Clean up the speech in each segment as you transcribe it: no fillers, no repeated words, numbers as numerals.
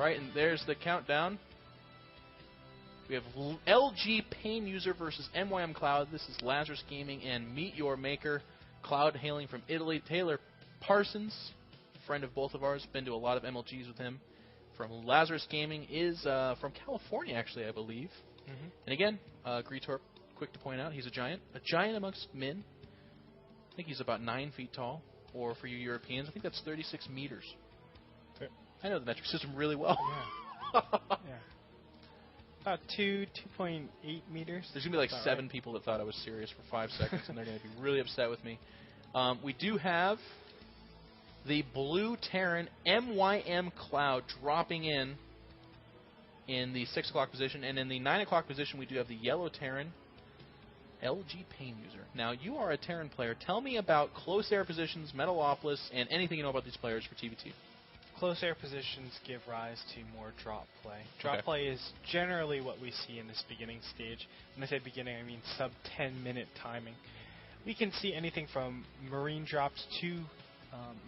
right, and there's the countdown. We have LG Painuser versus MYM Cloud. This is Lazarus Gaming and Meet Your Maker. Cloud hailing from Italy. Taylor Parsons, friend of both of ours, been to a lot of MLGs with him. From Lazarus Gaming is from California, actually, I believe. Mm-hmm. And again, Greetorp, quick to point out, he's a giant amongst men. I think he's about 9 feet tall, or for you Europeans, I think that's 36 meters. I know the metric system really well. Yeah. Yeah. About 2.8 meters. There's going to be like 7 right. people that thought I was serious for 5 seconds, and they're going to be really upset with me. We do have the blue Terran MYM Cloud dropping in the 6 o'clock position, and in the 9 o'clock position we do have the yellow Terran LG Painuser. Now, you are a Terran player. Tell me about close air positions, Metalopolis, and anything you know about these players for TVT. Close air positions give rise to more drop play. Drop play is generally what we see in this beginning stage. When I say beginning, I mean sub 10-minute timing. We can see anything from marine drops to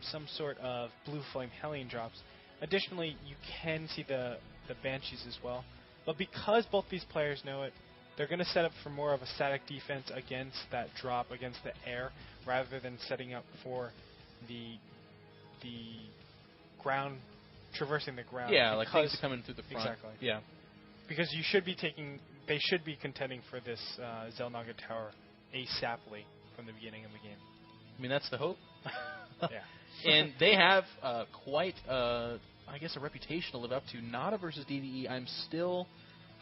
some sort of blue flame Hellion drops. Additionally, you can see the Banshees as well. But because both these players know it, they're going to set up for more of a static defense against that drop, against the air, rather than setting up for the ground, traversing the ground. Yeah, like things are coming through the front. Exactly. Yeah. Because you should be they should be contending for this Xel'Naga Tower ASAPly from the beginning of the game. I mean, that's the hope. Yeah. And they have quite, I guess, a reputation to live up to. Nada versus DDE,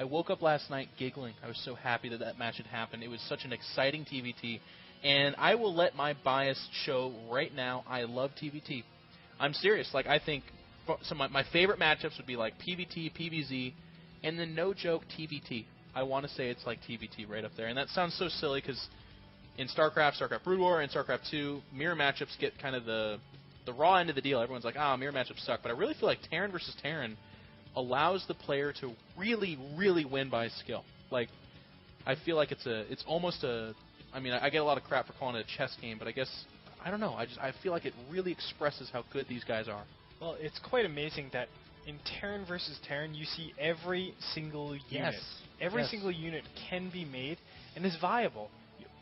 I woke up last night giggling. I was so happy that that match had happened. It was such an exciting TVT. And I will let my bias show right now. I love TVT. I'm serious. Like, I think some of my favorite matchups would be like PVT, PVZ, and then no joke TVT. I want to say it's like TVT right up there. And that sounds so silly because in StarCraft, StarCraft Brood War, and StarCraft 2, mirror matchups get kind of the raw end of the deal. Everyone's like, mirror matchups suck. But I really feel like Terran versus Terran allows the player to really, really win by skill. Like, I feel like it's almost a. I mean, I get a lot of crap for calling it a chess game, but I guess I don't know. I feel like it really expresses how good these guys are. Well, it's quite amazing that in Terran versus Terran, you see every single unit. Every single unit can be made and is viable.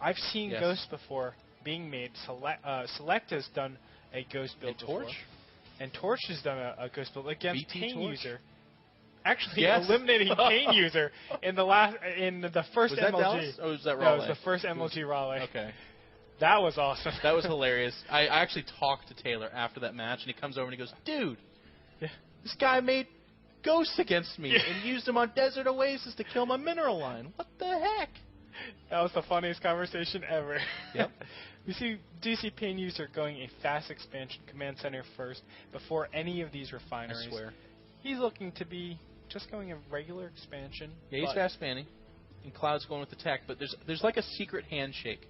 I've seen Ghosts before being made. Select has done a Ghost build before. And Torch has done a Ghost build against Painuser. Actually, eliminating Painuser in the first was that MLG. Dallas? Oh, was that Raleigh? No, it was the first MLG Raleigh. Okay. That was awesome. That was hilarious. I actually talked to Taylor after that match, and he comes over and he goes, "Dude, this guy made Ghosts against me and used them on Desert Oasis to kill my mineral line. What the heck?" That was the funniest conversation ever. Yep. We do see Painuser going a fast expansion command center first before any of these refineries. I swear. He's looking to be just going a regular expansion. Yeah, he's fast spanning, and Cloud's going with the tech, but there's like a secret handshake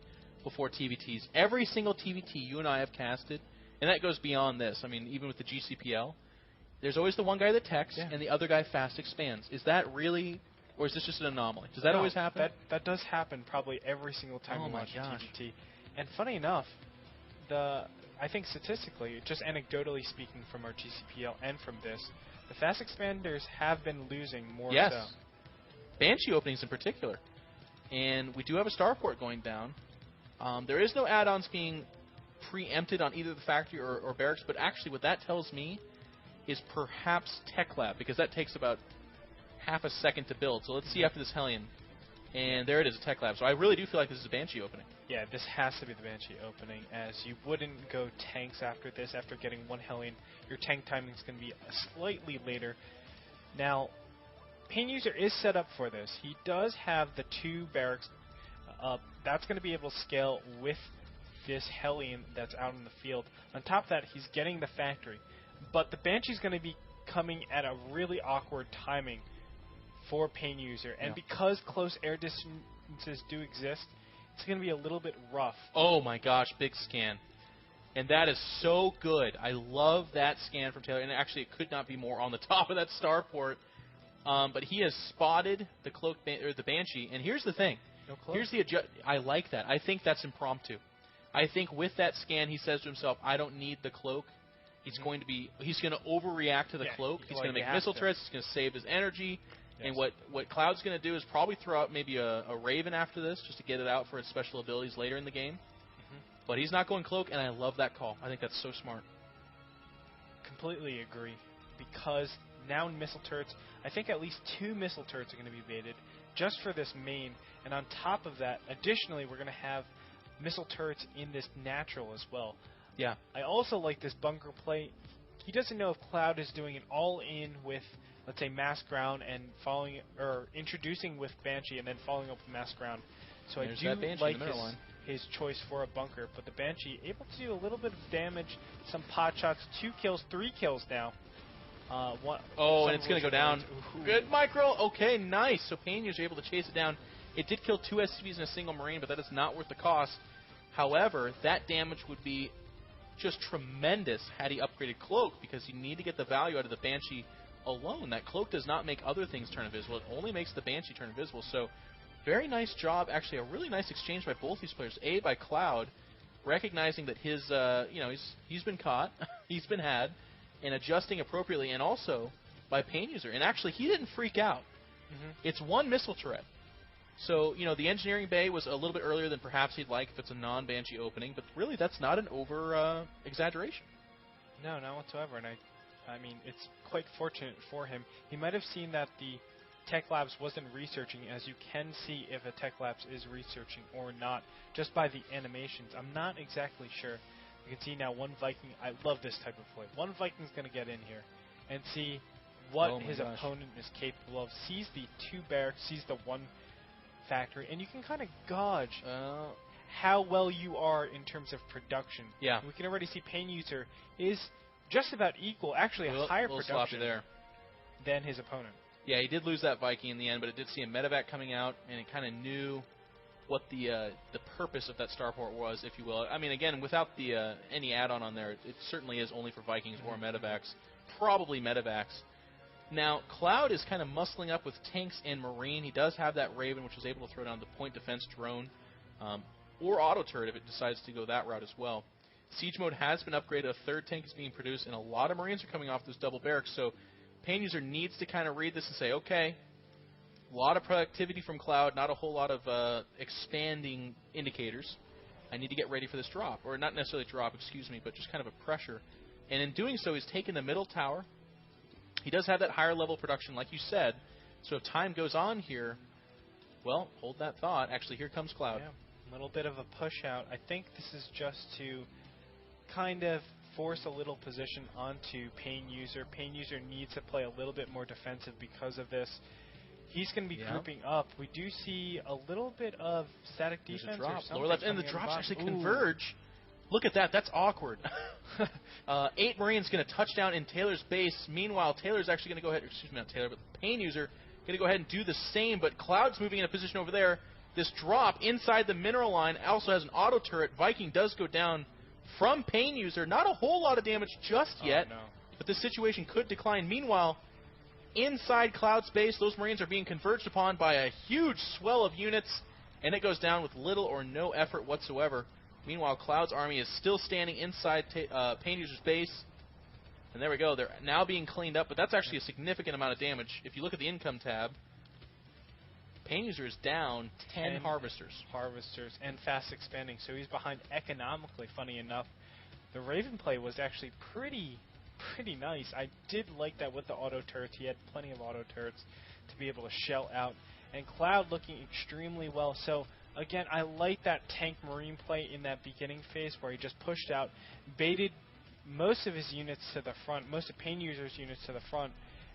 before TVTs. Every single TVT you and I have casted, and that goes beyond this. I mean, even with the GCPL, there's always the one guy that techs, and the other guy fast expands. Is that really, or is this just an anomaly? Does that always happen? That does happen probably every single time we watch a TVT. And funny enough, I think statistically, just anecdotally speaking from our GCPL and from this, the fast expanders have been losing more so. Banshee openings in particular. And we do have a starport going down. There is no add-ons being preempted on either the factory or barracks, but actually what that tells me is perhaps Tech Lab, because that takes about half a second to build. So let's see after this Hellion. And there it is, a Tech Lab. So I really do feel like this is a Banshee opening. Yeah, this has to be the Banshee opening, as you wouldn't go tanks after this. After getting one Hellion, your tank timing is going to be slightly later. Now, Painuser is set up for this. He does have the 2 barracks up. That's going to be able to scale with this Hellion that's out in the field. On top of that, he's getting the factory. But the Banshee's going to be coming at a really awkward timing for Painuser. And because close air distances do exist, it's going to be a little bit rough. Oh my gosh, big scan. And that is so good. I love that scan from Taylor. And actually, it could not be more on the top of that starport. But he has spotted the the Banshee. And here's the thing. Here's the I like that. I think that's impromptu. I think with that scan, he says to himself, I don't need the cloak. He's going to overreact to the cloak. He's going to make missile turrets. He's going to save his energy. Yes. And what Cloud's going to do is probably throw out maybe a Raven after this, just to get it out for its special abilities later in the game. But he's not going cloak, and I love that call. I think that's so smart. Completely agree. Because now in missile turrets, I think at least 2 missile turrets are going to be baited just for this main. And on top of that, additionally, we're going to have missile turrets in this natural as well. Yeah. I also like this bunker play. He doesn't know if Cloud is doing an all-in with, let's say, mass ground and following or introducing with Banshee and then following up with mass ground. So there's I do like his choice for a bunker. But the Banshee able to do a little bit of damage, some pot shots, 2 kills, 3 kills now. And it's going to go down. Ooh. Good micro. Okay, nice. So Painuser able to chase it down. It did kill 2 SCVs in a single Marine, but that is not worth the cost. However, that damage would be just tremendous had he upgraded Cloak, because you need to get the value out of the Banshee alone. That Cloak does not make other things turn invisible. It only makes the Banshee turn invisible. So very nice job. Actually, a really nice exchange by both these players. A, by Cloud, recognizing that his, he's been caught, he's been had, and adjusting appropriately, and also by Painuser. And actually, he didn't freak out. It's 1 missile turret. So, the engineering bay was a little bit earlier than perhaps he'd like if it's a non-Banshee opening, but really that's not an over-exaggeration. No, not whatsoever, and I mean, it's quite fortunate for him. He might have seen that the Tech Labs wasn't researching, as you can see if a Tech Labs is researching or not, just by the animations. I'm not exactly sure. You can see now 1 Viking. I love this type of play. 1 Viking's going to get in here and see what his opponent is capable of. Sees the 2 barracks, sees the 1 factory, and you can kind of gauge how well you are in terms of production. Yeah. We can already see Painuser is just about equal, actually a higher production than his opponent. Yeah, he did lose that Viking in the end, but it did see a medevac coming out, and it kind of knew what the purpose of that starport was, if you will. I mean, again, without the any add-on on there, it certainly is only for Vikings or medevacs. Probably medevacs. Now, Cloud is kind of muscling up with tanks and Marine. He does have that Raven, which is able to throw down the point defense drone, or auto turret if it decides to go that route as well. Siege mode has been upgraded. A 3rd tank is being produced, and a lot of Marines are coming off those double barracks. So Painuser needs to kind of read this and say, okay, a lot of productivity from Cloud, not a whole lot of expanding indicators. I need to get ready for this drop. Or not necessarily drop, excuse me, but just kind of a pressure. And in doing so, he's taken the middle tower. He does have that higher level production, like you said. So if time goes on here, well, hold that thought. Actually, here comes Cloud. Yeah, a little bit of a push out. I think this is just to kind of force a little position onto Painuser. Painuser needs to play a little bit more defensive because of this. He's going to be grouping up. We do see a little bit of static defense or something. Lower left, and the drops actually converge. Look at that. That's awkward. 8 Marines going to touch down in Taylor's base. Meanwhile, Taylor's actually going to go ahead, excuse me, not Taylor, but Painuser going to go ahead and do the same, but Cloud's moving in a position over there. This drop inside the mineral line also has an auto turret. Viking does go down from Painuser. Not a whole lot of damage just yet, but the situation could decline. Meanwhile, inside Cloud's base, those Marines are being converged upon by a huge swell of units, and it goes down with little or no effort whatsoever. Meanwhile, Cloud's army is still standing inside Painuser's base. And there we go. They're now being cleaned up, but that's actually a significant amount of damage. If you look at the income tab, Painuser is down 10 harvesters. Harvesters, and fast expanding, so he's behind economically, funny enough. The Raven play was actually pretty nice. I did like that with the auto turrets. He had plenty of auto turrets to be able to shell out. And Cloud looking extremely well. So again, I like that tank Marine play in that beginning phase where he just pushed out, baited most of his units to the front, most of Painuser's units to the front,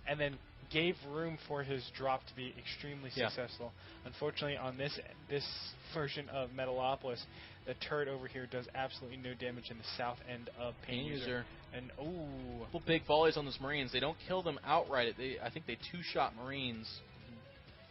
and then gave room for his drop to be extremely successful. Unfortunately, on this version of Metalopolis, the turret over here does absolutely no damage in the south end of Painuser. And couple big volleys on those Marines. They don't kill them outright. I think they 2-shot Marines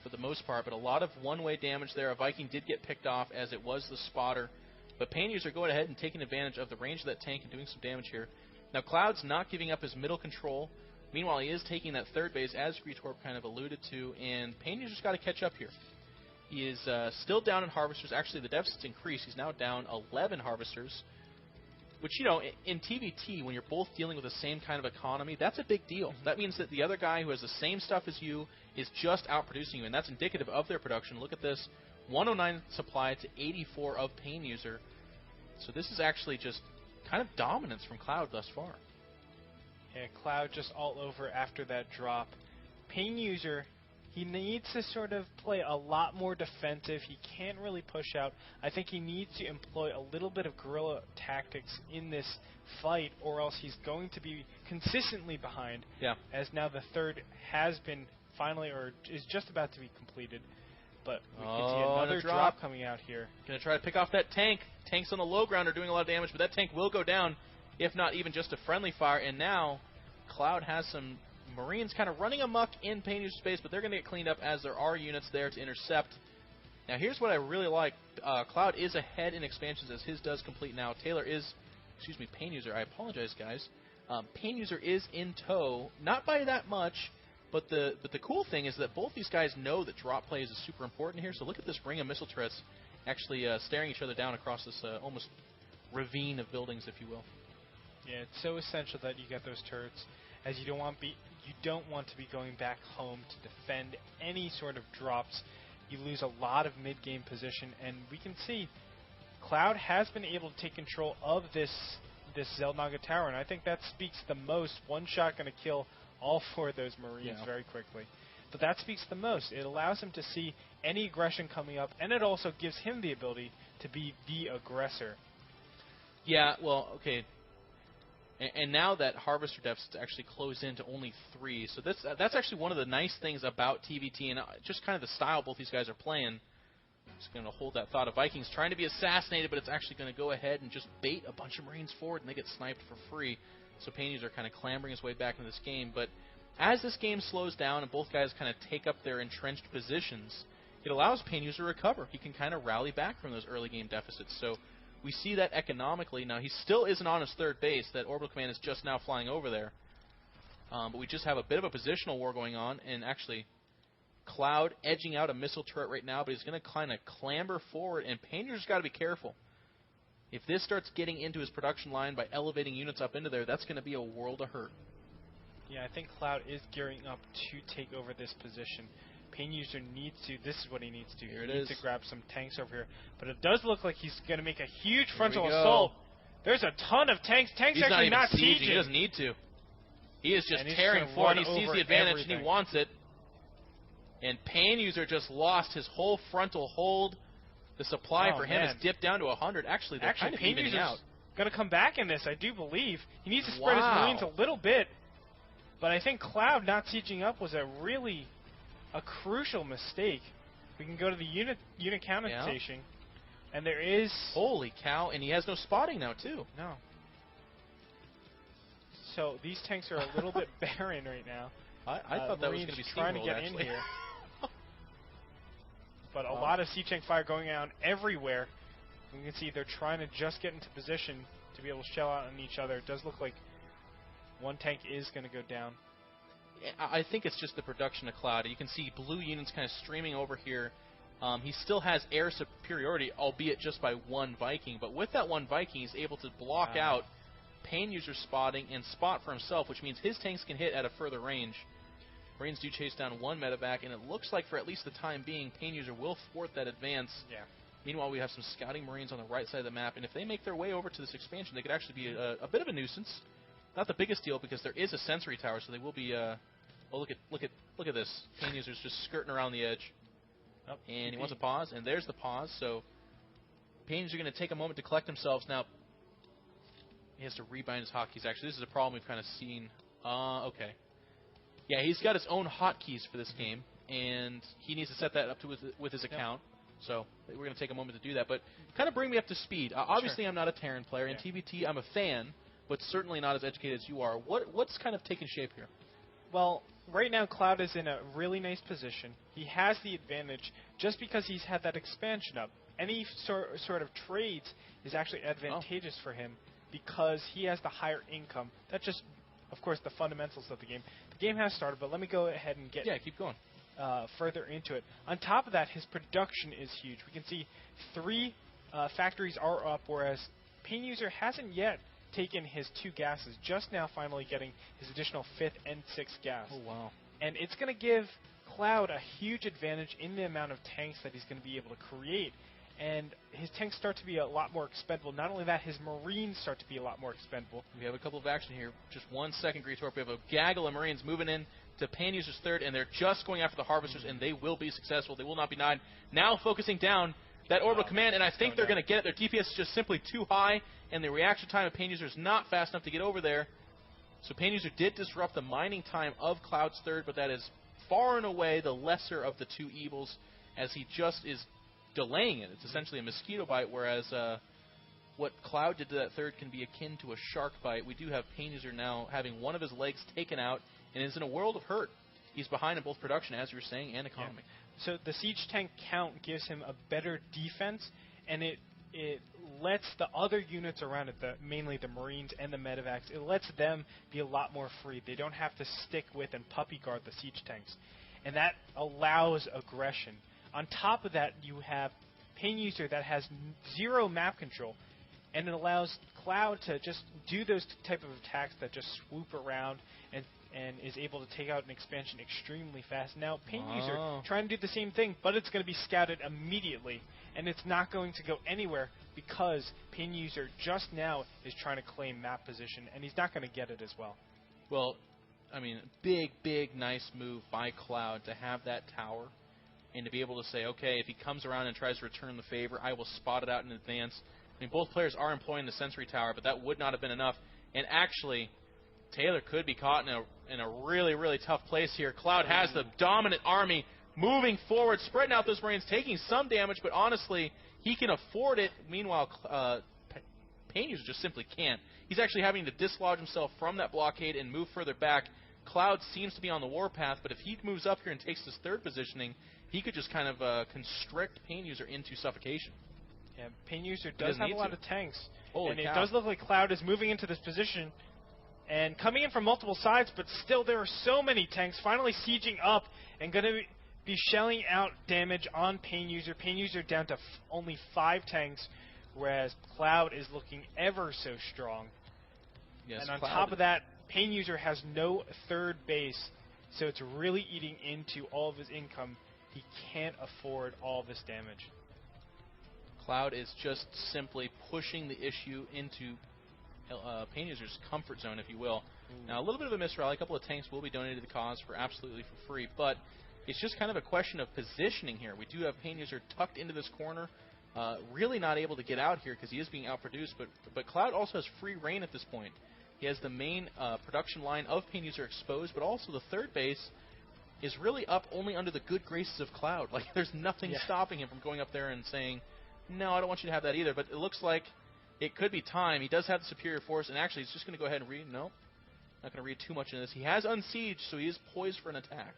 for the most part, but a lot of one-way damage there. A Viking did get picked off as it was the spotter, but Painuser going ahead and taking advantage of the range of that tank and doing some damage here. Now Cloud's not giving up his middle control. Meanwhile, he is taking that 3rd base, as Greetorp kind of alluded to, and Painuser's got to catch up here. He is still down in harvesters. Actually, the deficit's increased. He's now down 11 harvesters. Which, you know, in TVT, when you're both dealing with the same kind of economy, that's a big deal. That means that the other guy who has the same stuff as you is just outproducing you, and that's indicative of their production. Look at this, 109 supply to 84 of Painuser. So this is actually just kind of dominance from Cloud thus far. Yeah, Cloud just all over after that drop. Painuser, he needs to sort of play a lot more defensive. He can't really push out. I think he needs to employ a little bit of guerrilla tactics in this fight, or else he's going to be consistently behind. Yeah. As now the third has been finally, or is just about to be completed. But we can see another drop coming out here. Going to try to pick off that tank. Tanks on the low ground are doing a lot of damage, but that tank will go down, if not even just a friendly fire. And now Cloud has some Marines kind of running amok in Painuser space, but they're going to get cleaned up as there are units there to intercept. Now here's what I really like. Cloud is ahead in expansions as his does complete now. Painuser, I apologize, guys. Painuser is in tow, not by that much, but the cool thing is that both these guys know that drop plays is super important here. So look at this ring of missile turrets actually staring each other down across this almost ravine of buildings, if you will. Yeah, it's so essential that you get those turrets, as you don't want to be going back home to defend any sort of drops. You lose a lot of mid-game position, and we can see Cloud has been able to take control of this Xel'Naga tower, and I think that speaks the most. One shot going to kill all four of those Marines very quickly. But that speaks the most. It allows him to see any aggression coming up, and it also gives him the ability to be the aggressor. Yeah, well, okay. And now that Harvester deficit's actually closed into only 3, so that's actually one of the nice things about TVT and just kind of the style both these guys are playing. Just going to hold that thought of Vikings trying to be assassinated, but it's actually going to go ahead and just bait a bunch of Marines forward, and they get sniped for free. So Painuser kind of clambering his way back into this game. But as this game slows down and both guys kind of take up their entrenched positions, it allows Painuser to recover. He can kind of rally back from those early game deficits. So we see that economically. Now, he still isn't on his third base. That Orbital Command is just now flying over there. But we just have a bit of a positional war going on. And actually, Cloud edging out a missile turret right now, but he's going to kind of clamber forward. And Painuser's got to be careful. If this starts getting into his production line by elevating units up into there, that's going to be a world of hurt. Yeah, I think Cloud is gearing up to take over this position. Painuser needs to, this is what he needs to do. He needs to grab some tanks over here. But it does look like he's going to make a huge frontal assault. There's a ton of tanks. Tanks he's actually not sieging. He doesn't need to. He is just tearing forward. He sees the advantage and he wants it. And Painuser just lost his whole frontal hold. The supply for him has dipped down to 100. Actually, they're kind of evening out. Going to come back in this, I do believe. He needs to spread his Marines a little bit. But I think Cloud not sieging up was a crucial mistake. We can go to the unit count station, and there is... Holy cow, and he has no spotting now, too. No. So these tanks are a little bit barren right now. I thought that was going to be trying to get in here. But a lot of siege tank fire going on everywhere. You can see they're trying to just get into position to be able to shell out on each other. It does look like one tank is going to go down. I think it's just the production of Cloud. You can see blue units kind of streaming over here. He still has air superiority, albeit just by one Viking. But with that one Viking, he's able to block out Painuser spotting and spot for himself, which means his tanks can hit at a further range. Marines do chase down one medevac, and it looks like for at least the time being, Painuser will thwart that advance. Yeah. Meanwhile, we have some scouting Marines on the right side of the map, and if they make their way over to this expansion, they could actually be a bit of a nuisance. Not the biggest deal because there is a sensory tower, so they will be. Oh, look at this! Painuser's just skirting around the edge, and he wants a pause, and there's the pause. So Painuser going to take a moment to collect themselves now. He has to rebind his hotkeys. Actually, this is a problem we've kind of seen. Okay. Yeah, he's got his own hotkeys for this game, and he needs to set that up with his account. So we're going to take a moment to do that. But kind of bring me up to speed. Obviously, I'm not a Terran player. In TVT, I'm a fan, but certainly not as educated as you are. What's kind of taking shape here? Well, right now, Cloud is in a really nice position. He has the advantage just because he's had that expansion up. Any sort of trades is actually advantageous for him because he has the higher income. That's just, of course, the fundamentals of the game. The game has started, but let me go ahead and get keep going. Further into it. On top of that, his production is huge. We can see 3 factories are up, whereas Painuser hasn't yet taken his 2 gases, just now finally getting his additional 5th and 6th gas. Oh, wow. And it's going to give Cloud a huge advantage in the amount of tanks that he's going to be able to create. And his tanks start to be a lot more expendable. Not only that, his Marines start to be a lot more expendable. We have a couple of action here. Just 1 second, Greatorp. We have a gaggle of Marines moving in to Painuser's third, and they're just going after the Harvesters, and they will be successful. They will not be denied. Now focusing down that orbital command, and I think they're going to get it. Their DPS is just simply too high, and the reaction time of Painuser is not fast enough to get over there. So Painuser did disrupt the mining time of Cloud's third, but that is far and away the lesser of the 2 evils, as he just is delaying it. It's essentially a mosquito bite, whereas what Cloud did to that third can be akin to a shark bite. We do have Painuser now having one of his legs taken out and is in a world of hurt. He's behind in both production, as you were saying, and economy. Yeah. So the siege tank count gives him a better defense, and it lets the other units around it, mainly the Marines and the medevacs, it lets them be a lot more free. They don't have to stick with and puppy guard the siege tanks. And that allows aggression. On top of that, you have Painuser that has 0 map control, and it allows Cloud to just do those type of attacks that just swoop around and is able to take out an expansion extremely fast. Now, Painuser trying to do the same thing, but it's going to be scouted immediately, and it's not going to go anywhere because Painuser just now is trying to claim map position, and he's not going to get it as well. Well, I mean, big, nice move by Cloud to have that tower and to be able to say, okay, if he comes around and tries to return the favor, I will spot it out in advance. I mean, both players are employing the Sensory Tower, but that would not have been enough. And actually, Taylor could be caught in a really tough place here. Cloud has the dominant army moving forward, spreading out those Marines, taking some damage, but honestly, he can afford it. Meanwhile, Painuser just simply can't. He's actually having to dislodge himself from that blockade and move further back. Cloud seems to be on the warpath, but if he moves up here and takes his third positioning, he could just kind of constrict Painuser into suffocation. Yeah, Painuser does have a lot of tanks, and it does look like Cloud is moving into this position and coming in from multiple sides, but still there are so many tanks finally sieging up and going to be shelling out damage on Painuser. Painuser down to only 5 tanks, whereas Cloud is looking ever so strong. Yes, and on top of that, Painuser has no third base, so it's really eating into all of his income. He can't afford all this damage. Cloud is just simply pushing the issue into Painuser's comfort zone, if you will. Now, a little bit of a misrally. A couple of tanks will be donated to the cause for absolutely for free, but it's just kind of a question of positioning here. We do have Painuser tucked into this corner, really not able to get out here because he is being outproduced, but Cloud also has free reign at this point. He has the main production line of Painuser exposed, but also the third base is really up only under the good graces of Cloud. Like, there's nothing stopping him from going up there and saying, no, I don't want you to have that either. But it looks like it could be time. He does have the superior force, and actually he's just going to go ahead and read. No, not going to read too much into this. He has unsieged, so he is poised for an attack.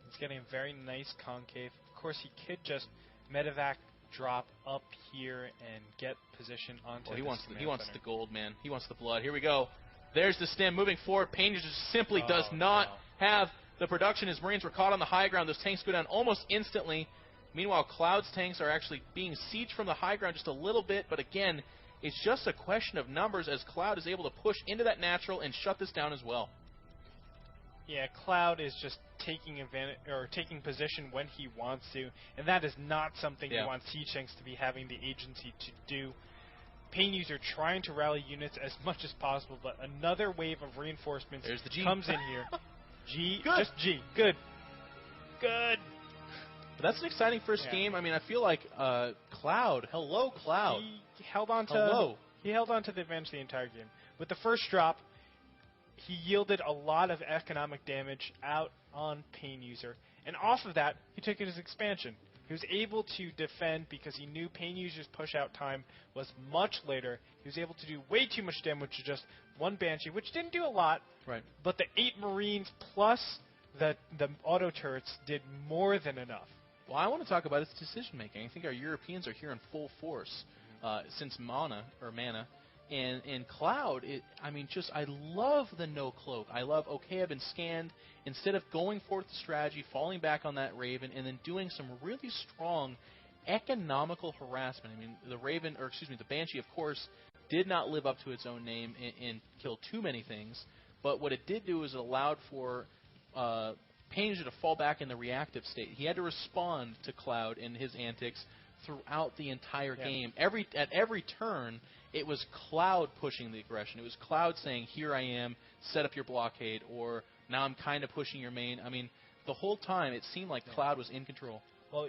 He's getting a very nice concave. Of course, he could just medevac drop up here and get position onto he wants the gold, man. He wants the blood. Here we go. There's the stem moving forward. Painuser simply does not have the production. His Marines were caught on the high ground. Those tanks go down almost instantly. Meanwhile, Cloud's tanks are actually being sieged from the high ground just a little bit, but again, it's just a question of numbers as Cloud is able to push into that natural and shut this down as well. Yeah, Cloud is just taking advantage or taking position when he wants to, and that is not something you want siege tanks to be having the agency to do. Painuser trying to rally units as much as possible, but another wave of reinforcements comes in here. G, good. Just G, good. But that's an exciting first game. I mean, I feel like Cloud. Hello, Cloud. He held on to He held on to the advantage the entire game. With the first drop, he yielded a lot of economic damage out on Painuser, and off of that, he took his expansion. He was able to defend because he knew Painuser's push-out time was much later. He was able to do way too much damage to just one Banshee, which didn't do a lot. Right. But the 8 Marines plus the auto turrets did more than enough. Well, I want to talk about its decision-making. I think our Europeans are here in full force since Mana. And Cloud, I love the no-cloak. I love, okay, I've been scanned. Instead of going forth the strategy, falling back on that Raven, and then doing some really strong economical harassment. I mean, the Banshee, of course, did not live up to its own name and kill too many things. But what it did do is it allowed for Painuser to fall back in the reactive state. He had to respond to Cloud and his antics throughout the entire game. At every turn, it was Cloud pushing the aggression. It was Cloud saying, here I am, set up your blockade, or now I'm kind of pushing your main. I mean, the whole time it seemed like Cloud was in control. Well,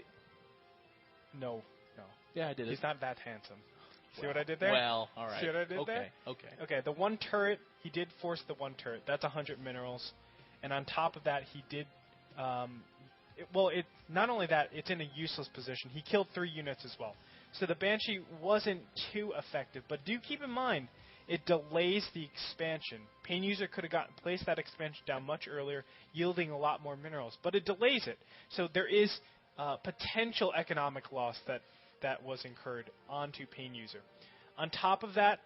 no. Yeah, I did it. He's not that handsome. See what I did there? Well, all right. See what I did there? Okay, the one turret, he did force the one turret. That's 100 minerals. And on top of that, he did... not only that, it's in a useless position. He killed 3 units as well. So the Banshee wasn't too effective. But do keep in mind, it delays the expansion. Painuser could have placed that expansion down much earlier, yielding a lot more minerals. But it delays it. So there is potential economic loss that was incurred onto Painuser. On top of that,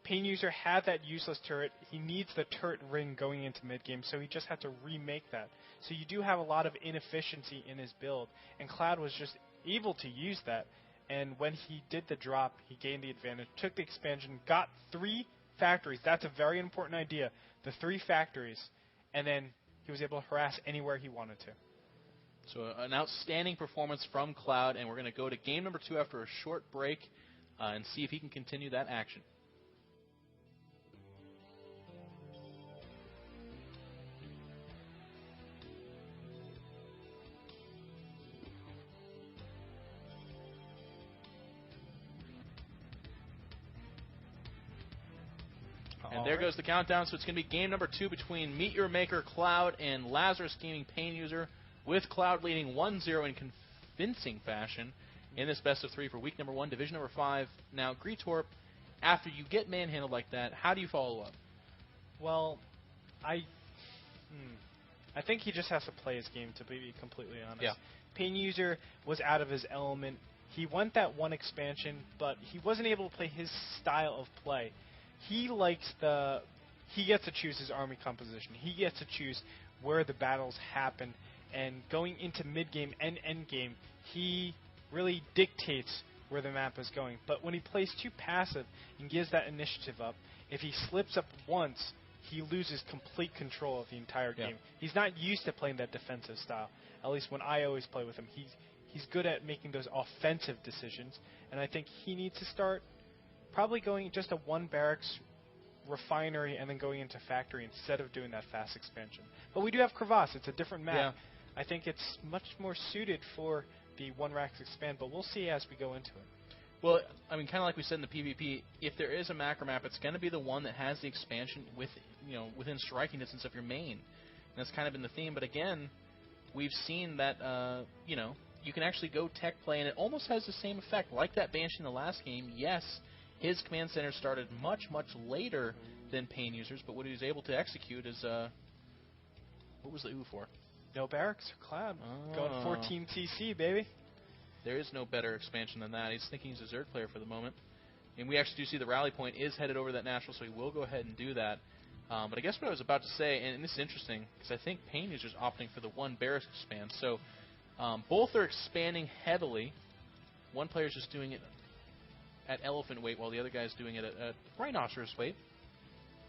Painuser had that useless turret. He needs the turret ring going into mid-game, so he just had to remake that. So you do have a lot of inefficiency in his build, and Cloud was just able to use that. And when he did the drop, he gained the advantage, took the expansion, got 3 factories. That's a very important idea, the 3 factories, and then he was able to harass anywhere he wanted to. So an outstanding performance from Cloud, and we're going to go to game number 2 after a short break and see if he can continue that action. And there goes the countdown, so it's going to be game number 2 between Meet Your Maker Cloud and Lazarus Gaming Painuser, with Cloud leading 1-0 in convincing fashion in this best of 3 for week number 1, division number 5. Now, Greetorp, after you get manhandled like that, how do you follow up? Well, I think he just has to play his game, to be completely honest. Yeah. Painuser was out of his element. He went that one expansion, but he wasn't able to play his style of play. He gets to choose his army composition. He gets to choose where the battles happen. And going into mid-game and end-game, he really dictates where the map is going. But when he plays too passive and gives that initiative up, if he slips up once, he loses complete control of the entire game. He's not used to playing that defensive style. At least when I always play with him, he's good at making those offensive decisions. And I think he needs to start probably going just a 1 barracks refinery and then going into factory instead of doing that fast expansion. But we do have Crevasse. It's a different map. Yeah. I think it's much more suited for the 1 racks expand, but we'll see as we go into it. Well, I mean, kind of like we said in the PvP, if there is a macro map, it's going to be the one that has the expansion within striking distance of your main. And that's kind of been the theme. But again, we've seen that you can actually go tech play, and it almost has the same effect. Like that Banshee in the last game, yes, his command center started much, much later than Painuser's, but what he was able to execute is, what was the OO for? No barracks or Cloud. Going 14 CC, baby. There is no better expansion than that. He's thinking he's a Zerg player for the moment. And we actually do see the rally point is headed over that national, so he will go ahead and do that. But I guess what I was about to say, and this is interesting, because I think Painuser's opting for the 1 barracks expand. So both are expanding heavily. One player's just doing it at elephant weight, while the other guy's doing it at rhinoceros weight.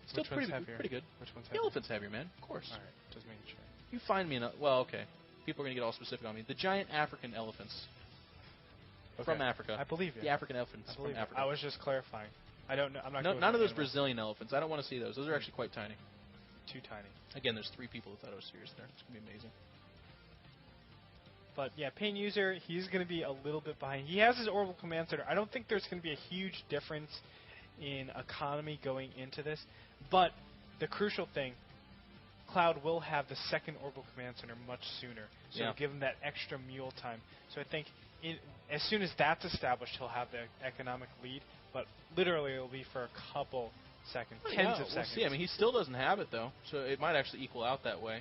Still pretty good. Which one's The heavier? elephant's heavier, man. Of course. All right, just making sure. You find me well, okay. People are going to get all specific on me. The giant African elephants from Africa. I believe you. The African elephants from Africa. I was just clarifying. I don't know. I'm not. None of those Brazilian elephants. I don't want to see those. Those are actually quite tiny. Too tiny. Again, there's 3 people who thought I was serious there. It's going to be amazing. But yeah, Painuser, he's going to be a little bit behind. He has his orbital command center. I don't think there's going to be a huge difference in economy going into this. But the crucial thing, Cloud will have the 2nd orbital command center much sooner. So it'll give him that extra mule time. So I think as soon as that's established, he'll have the economic lead. But literally, it'll be for a couple seconds, tens of seconds. We'll see. I mean, he still doesn't have it, though. So it might actually equal out that way.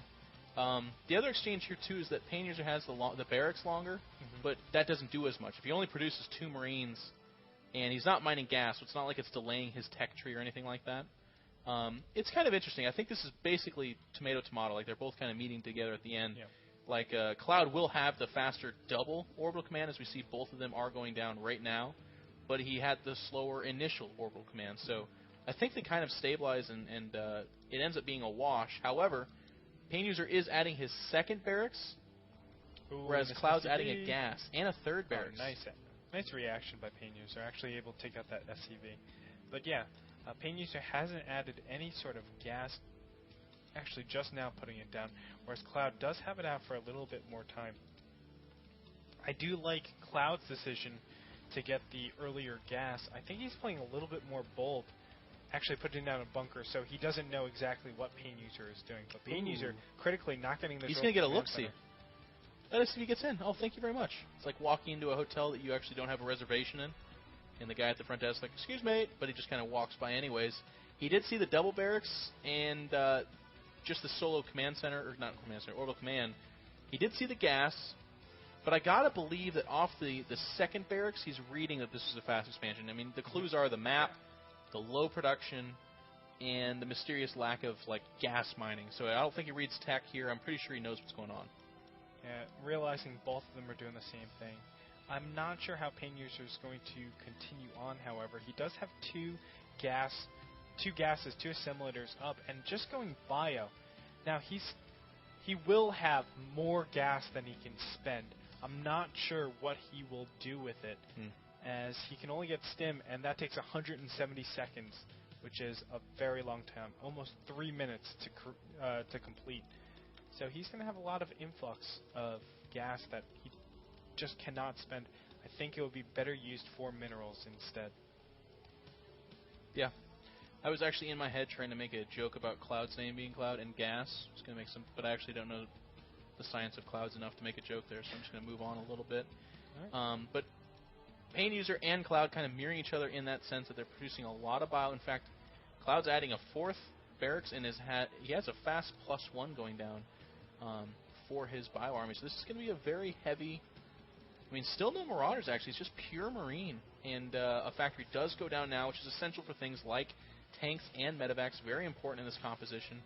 The other exchange here, too, is that Painuser has the barracks longer, but that doesn't do as much. If he only produces 2 Marines, and he's not mining gas, so it's not like it's delaying his tech tree or anything like that. It's kind of interesting. I think this is basically tomato-tomato. Like, they're both kind of meeting together at the end. Yeah. Like, Cloud will have the faster double orbital command, as we see both of them are going down right now. but he had the slower initial orbital command. So I think they kind of stabilize, and it ends up being a wash. However, Painuser is adding his second barracks, whereas Cloud's adding a gas and a third barracks. Nice reaction by Painuser, actually able to take out that SCV. But yeah, Painuser hasn't added any sort of gas, actually just now putting it down, whereas Cloud does have it out for a little bit more time. I do like Cloud's decision to get the earlier gas. I think he's playing a little bit more bold, actually putting down a bunker, so he doesn't know exactly what Painuser is doing. But Painuser critically not getting this. He's going to get a look-see. Let us see if he gets in. Oh, thank you very much. It's like walking into a hotel that you actually don't have a reservation in, and the guy at the front desk is like, excuse me, but he just kind of walks by anyways. He did see the double barracks and just the solo command center, or not command center, orbital command. He did see the gas, but I gotta believe that off the second barracks, he's reading that this is a fast expansion. I mean, the clues are the map, the low production, and the mysterious lack of like gas mining. So I don't think he reads tech here. I'm pretty sure he knows what's going on. Yeah, realizing both of them are doing the same thing. I'm not sure how Painuser is going to continue on, however. He does have two gases, two assimilators up, and just going bio. Now, he will have more gas than he can spend. I'm not sure what he will do with it, as he can only get stim, and that takes 170 seconds, which is a very long time, almost 3 minutes to complete. So he's going to have a lot of influx of gas that he just cannot spend. I think it would be better used for minerals instead. Yeah. I was actually in my head trying to make a joke about Cloud's name being Cloud and gas. I was going to make some, but I actually don't know the science of clouds enough to make a joke there, so I'm just going to move on a little bit. Right. But Painuser and Cloud kind of mirroring each other in that sense that they're producing a lot of bio. In fact, Cloud's adding a fourth barracks in his hat. He has a fast +1 going down for his bio army. So this is going to be a very heavy... I mean, still no Marauders, actually. It's just pure Marine. And a factory does go down now, which is essential for things like tanks and medevacs. Very important in this composition.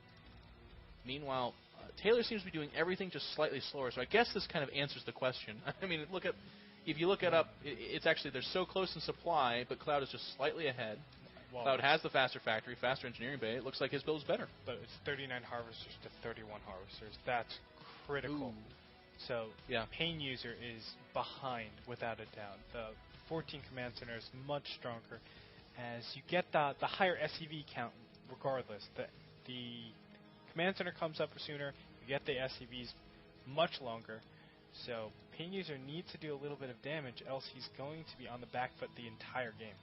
Meanwhile, Taylor seems to be doing everything just slightly slower. So I guess this kind of answers the question. I mean, if you look it up, it's actually, they're so close in supply, but Cloud is just slightly ahead. Well, Cloud has the faster factory, faster engineering bay. It looks like his build's better. But it's 39 harvesters to 31 harvesters. That's critical. Ooh. So yeah, Painuser is behind without a doubt. The 14 command center is much stronger, as you get the higher SCV count regardless. The command center comes up sooner. You get the SCVs much longer. So Painuser needs to do a little bit of damage, else he's going to be on the back foot the entire game.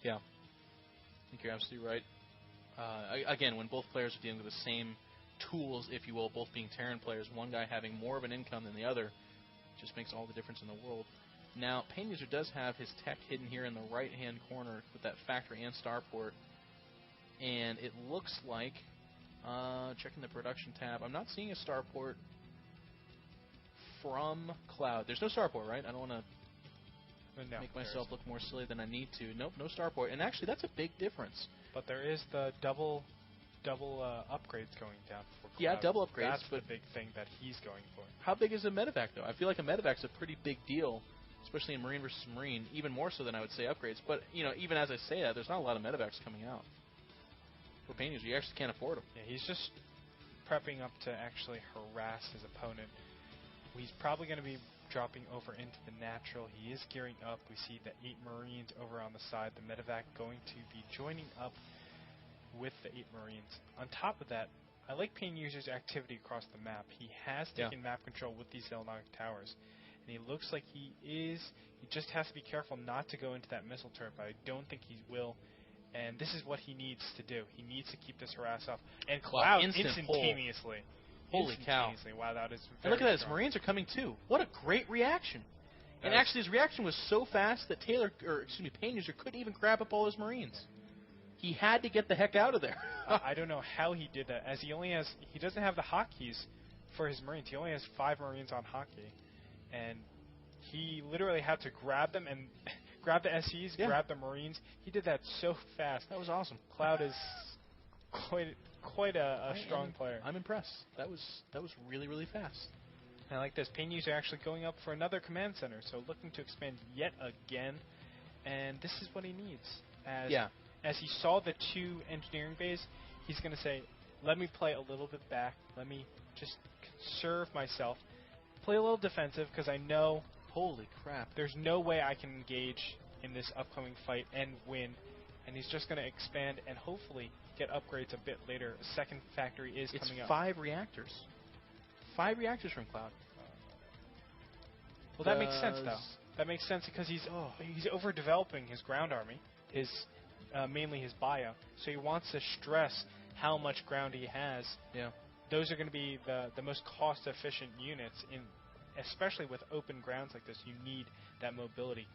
Yeah, I think you're absolutely right. Again, when both players are dealing with the same tools, if you will, both being Terran players, one guy having more of an income than the other, just makes all the difference in the world. Now, Painuser does have his tech hidden here in the right-hand corner with that factory and starport, and it looks like, checking the production tab, I'm not seeing a starport from Cloud. There's no starport, right? I don't want to make myself look more silly than I need to. Nope, no starport. And actually, that's a big difference. But there is the double upgrades going down for Cloud. Yeah, double upgrades. That's the big thing that he's going for. How big is a medevac, though? I feel like a medevac's a pretty big deal, especially in Marine versus Marine, even more so than I would say upgrades. But, you know, even as I say that, there's not a lot of medevacs coming out. For Painuser, you actually can't afford them. Yeah, he's just prepping up to actually harass his opponent. He's probably going to be dropping over into the natural. He is gearing up. We see the 8 Marines over on the side. The medevac going to be joining up with the 8 Marines. On top of that, I like Painuser's activity across the map. He has taken map control with these Zelnog towers. And he looks like he just has to be careful not to go into that missile turret, but I don't think he will. And this is what he needs to do. He needs to keep this harass off. And Cloud instantaneously. Holy cow. Wow, that is very And look at that, his strong. Marines are coming too. What a great reaction. And actually, his reaction was so fast that Painuser couldn't even grab up all his Marines. He had to get the heck out of there. I don't know how he did that, as he doesn't have the hotkeys for his Marines. He only has 5 Marines on hotkey. And he literally had to grab them and grab the SCs, grab the Marines. He did that so fast. That was awesome. Cloud is quite a strong player. I'm impressed. That was really, really fast. And I like this. Painuser actually going up for another command center, so looking to expand yet again. and this is what he needs. As he saw the 2 engineering bays, he's going to say, let me play a little bit back. Let me just conserve myself. Play a little defensive because I know, holy crap, there's no way I can engage in this upcoming fight and win. And he's just going to expand and hopefully get upgrades a bit later. A second factory is coming up. It's 5 reactors. 5 reactors from Cloud. Well, that makes sense, though. That makes sense because he's overdeveloping his ground army, mainly his bio. So he wants to stress how much ground he has. Yeah. Those are going to be the most cost-efficient units, especially with open grounds like this. You need that mobility.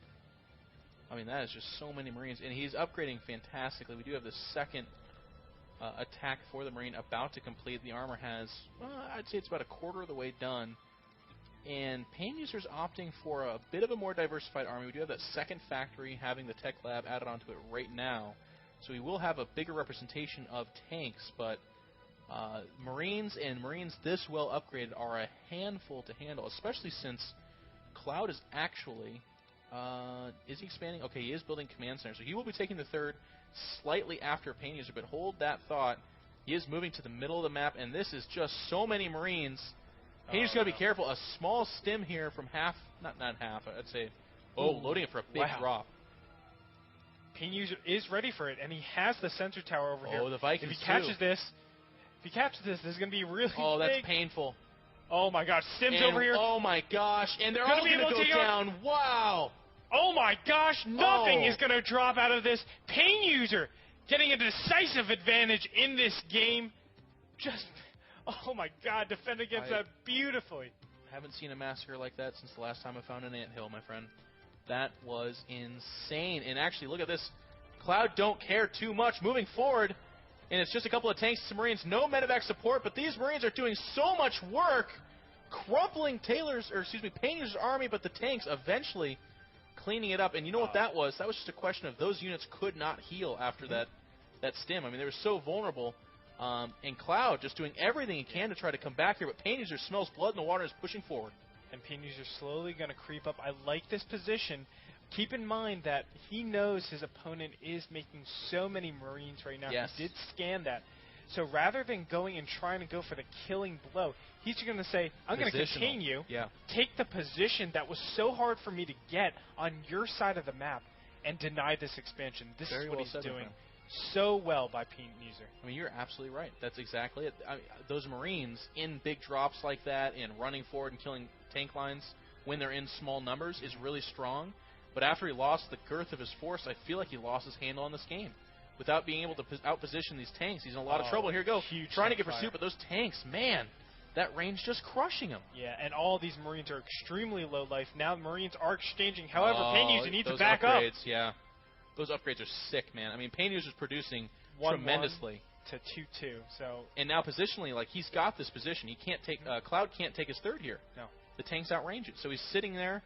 I mean, that is just so many Marines. And he's upgrading fantastically. We do have the second attack for the Marine about to complete. The armor has, I'd say it's about a quarter of the way done. And Painuser's opting for a bit of a more diversified army. We do have that second factory having the tech lab added onto it right now. So we will have a bigger representation of tanks, but Marines and Marines this well upgraded are a handful to handle, especially since Cloud is actually... is he expanding? Okay, he is building command center. So he will be taking the third slightly after Painuser, but hold that thought. He is moving to the middle of the map, and this is just so many Marines. Painuser's got to be careful. A small stim here from half, not half, I'd say, loading it for a big drop. Painuser is ready for it, and he has the sensor tower over here. Oh, the Vikings If he catches this, this is going to be really big. Oh, that's painful. Oh my gosh, Sims over here. Oh my gosh, and they're all going to go down. Wow. Oh my gosh, nothing is going to drop out of this. Painuser getting a decisive advantage in this game. Just, oh my god, defend against that beautifully. I haven't seen a massacre like that since the last time I found an anthill, my friend. That was insane. And actually, look at this. Cloud don't care too much moving forward. And it's just a couple of tanks and some Marines. No medevac support, but these Marines are doing so much work. Crumpling Painuser's army, but the tanks eventually cleaning it up. And you know what that was? That was just a question of those units could not heal after that stim. I mean, they were so vulnerable. And Cloud just doing everything he can to try to come back here, but Painuser smells blood in the water and is pushing forward. And Painuser's slowly going to creep up. I like this position. Keep in mind that he knows his opponent is making so many Marines right now. Yes. He did scan that. So rather than going and trying to go for the killing blow, he's going to say, I'm going to contain you, take the position that was so hard for me to get on your side of the map, and deny this expansion. This is what he's doing so well by Painuser. I mean, you're absolutely right. That's exactly it. I mean, those Marines in big drops like that and running forward and killing tank lines when they're in small numbers is really strong. But after he lost the girth of his force, I feel like he lost his handle on this game. Without being able to outposition these tanks, he's in a lot of trouble. Here we go. Trying to get pursuit, but those tanks, man, that range just crushing him. Yeah, and all these Marines are extremely low life. Now the Marines are exchanging. However, Painuser needs to back up. Yeah, those upgrades are sick, man. I mean, Painuser's producing tremendously. To 2-2. So and now positionally, like he's got this position. He can't take Cloud can't take his third here. No, the tanks outrange it. So he's sitting there,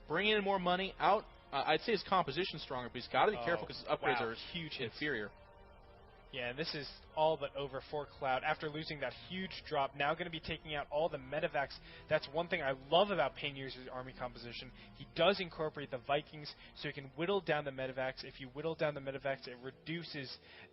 bringing in more money out. I'd say his composition's stronger, but he's got to be careful because his upgrades are huge inferior. Yeah, this is all but over for Cloud. After losing that huge drop, now going to be taking out all the medevacs. That's one thing I love about Painuser's army composition. He does incorporate the Vikings, so he can whittle down the medevacs. If you whittle down the medevacs, it reduces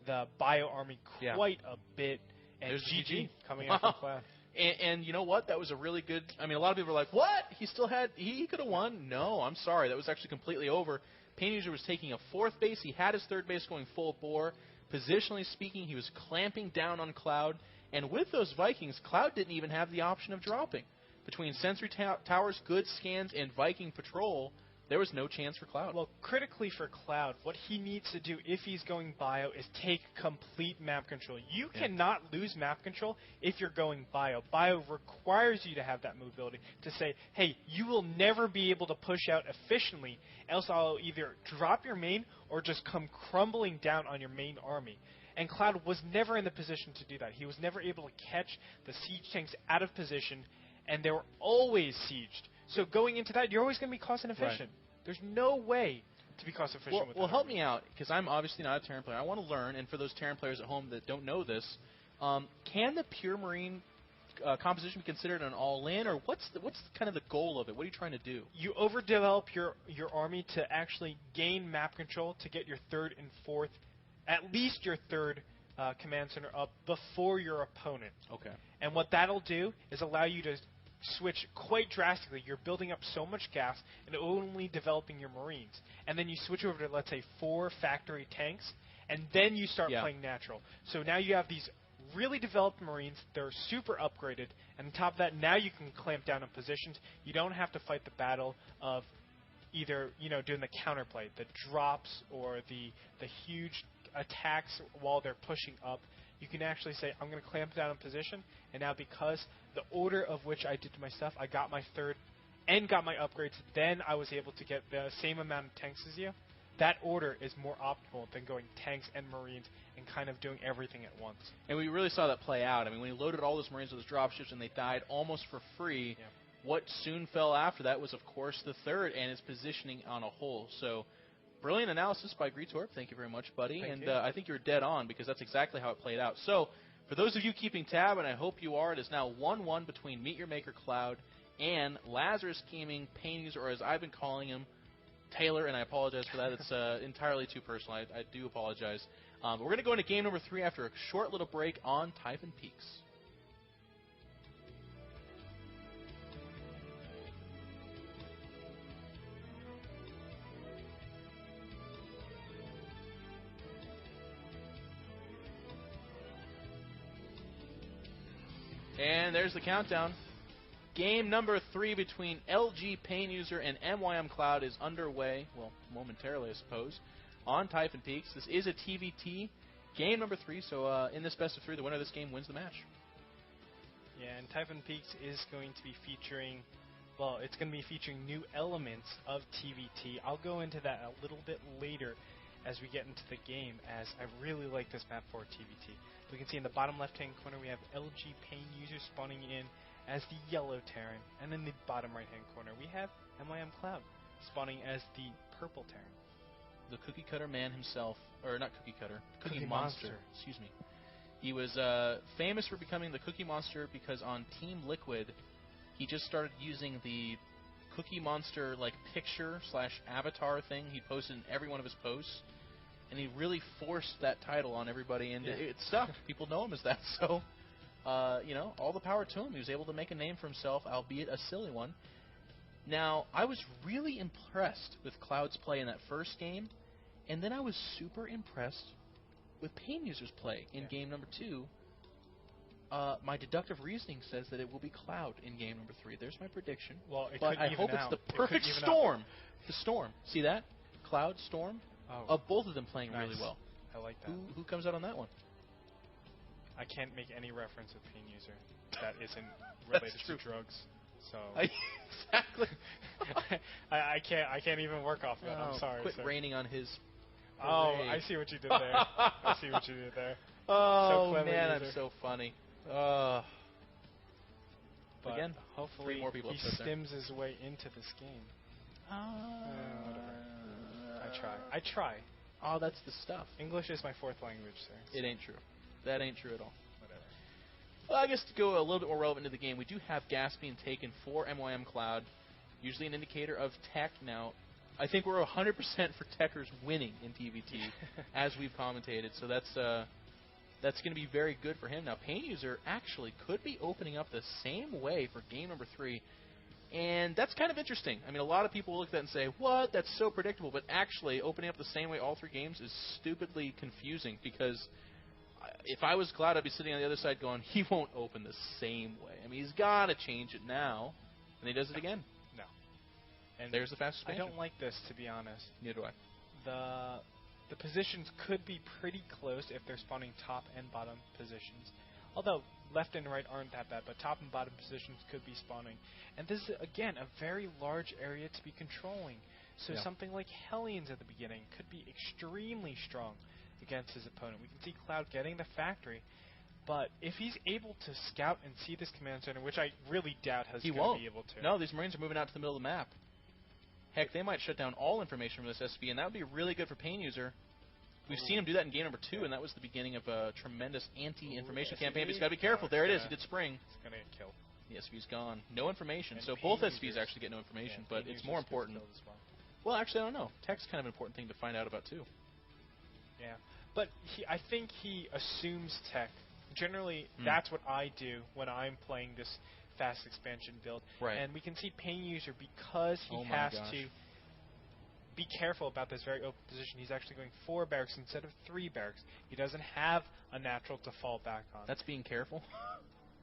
the bio army quite a bit. And there's GG coming out from Cloud. And you know what? That was a really good... I mean, a lot of people are like, what? He could have won? No, I'm sorry. That was actually completely over. Painuser was taking a fourth base. He had his third base going full bore. Positionally speaking, he was clamping down on Cloud. And with those Vikings, Cloud didn't even have the option of dropping. Between Sensory Towers, good scans, and Viking Patrol, there was no chance for Cloud. Well, critically for Cloud, what he needs to do if he's going bio is take complete map control. You cannot lose map control if you're going bio. Bio requires you to have that mobility to say, hey, you will never be able to push out efficiently, else I'll either drop your main or just come crumbling down on your main army. And Cloud was never in the position to do that. He was never able to catch the siege tanks out of position, and they were always sieged. So going into that, you're always going to be cost inefficient. Right. There's no way to be cost efficient with that. Well, help me out, because I'm obviously not a Terran player. I want to learn, and for those Terran players at home that don't know this, can the Pure Marine composition be considered an all-in, or what's kind of the goal of it? What are you trying to do? You overdevelop your army to actually gain map control to get your third and fourth, at least your third command center up before your opponent. Okay. And what that'll do is allow you to switch quite drastically. You're building up so much gas and only developing your Marines. And then you switch over to, let's say, 4 factory tanks, and then you start playing natural. So now you have these really developed Marines. They're super upgraded. And on top of that, now you can clamp down on positions. You don't have to fight the battle of either, doing the counterplay, the drops, or the huge attacks while they're pushing up. You can actually say, I'm going to clamp down in position, and now because the order of which I did my stuff, I got my third and got my upgrades, then I was able to get the same amount of tanks as you. That order is more optimal than going tanks and Marines and kind of doing everything at once. And we really saw that play out. I mean, when he loaded all those Marines with those dropships and they died almost for free, what soon fell after that was, of course, the third and its positioning on a whole. So, brilliant analysis by Greetorp. Thank you very much, buddy. Thank and you. I think you're dead on, because that's exactly how it played out. So, for those of you keeping tab, and I hope you are, it is now 1-1 between Meet Your Maker Cloud and Lazarus Gaming Painuser, or as I've been calling him, Taylor, and I apologize for that. It's entirely too personal. I do apologize. But we're going to go into game number 3 after a short little break on Typhon Peaks. And there's the countdown. Game number 3 between LG Painuser and MYM Cloud is underway. Well, momentarily, I suppose, on Typhon Peaks. This is a TVT. Game number 3, so in this best of 3, the winner of this game wins the match. Yeah, and Typhon Peaks is going to be featuring, well, it's going to be featuring new elements of TVT. I'll go into that a little bit later as we get into the game, as I really like this map for TVT. We can see in the bottom left-hand corner we have LG Painuser spawning in as the yellow Terran, and in the bottom right-hand corner we have MYM Cloud spawning as the purple Terran. The cookie cutter man himself, or not cookie cutter, cookie monster. monster. Excuse me. He was famous for becoming the Cookie Monster because on Team Liquid, he just started using the Cookie Monster like picture/avatar thing he posted in every one of his posts, and he really forced that title on everybody, and it stuck. People know him as that, so all the power to him. He was able to make a name for himself, albeit a silly one. Now, I was really impressed with Cloud's play in that first game, and then I was super impressed with Painuser's play in game number 2. My deductive reasoning says that it will be Cloud in game number 3. There's my prediction. Well, it but could I even hope out. It's the perfect storm. The storm. See that? Cloud, storm. Oh, both of them playing nice. really well. I like that. Who comes out on that one? I can't make any reference with Painuser that isn't related to drugs. So exactly. I can't even work off that. I'm sorry. Quit raining on his. Oh, I see what you did there. I see what you did there. Oh so clever, man, user. I'm so funny. But again, hopefully 3 more people he stims his way into this game. Whatever. I try. Oh, that's the stuff. English is my 4th language, sir. It ain't true. That ain't true at all. Whatever. Well, I guess to go a little bit more relevant to the game, we do have gas being taken for MYM Cloud, usually an indicator of tech. Now, I think we're 100% for techers winning in TVT, as we've commentated, so that's going to be very good for him. Now, Painuser actually could be opening up the same way for game number 3, and that's kind of interesting. I mean, a lot of people look at that and say, what? That's so predictable, but actually opening up the same way all 3 games is stupidly confusing, because if I was Cloud, I'd be sitting on the other side going, he won't open the same way. I mean, he's got to change it now, and he does it again. No. And there's the fast expansion. I don't like this, to be honest. Neither do I. The positions could be pretty close if they're spawning top and bottom positions. Although left and right aren't that bad, but top and bottom positions could be spawning. And this is, again, a very large area to be controlling. So something like Hellions at the beginning could be extremely strong against his opponent. We can see Cloud getting the factory, but if he's able to scout and see this command center, which I really doubt he's going to be able to. No, these Marines are moving out to the middle of the map. Heck, they might shut down all information from this SB, and that would be really good for Painuser. We've seen him do that in game number 2, and that was the beginning of a tremendous anti-information campaign. But he's got to be careful. There it is. He did spring. He's going to get killed. The SV's gone. No information. And so both SVs actually get no information, but it's more important. Well, actually, I don't know. Tech's kind of an important thing to find out about, too. Yeah. But I think he assumes tech. Generally, that's what I do when I'm playing this fast expansion build. Right. And we can see Painuser, because he has to be careful about this very open position. He's actually going 4 barracks instead of 3 barracks. He doesn't have a natural to fall back on. That's being careful?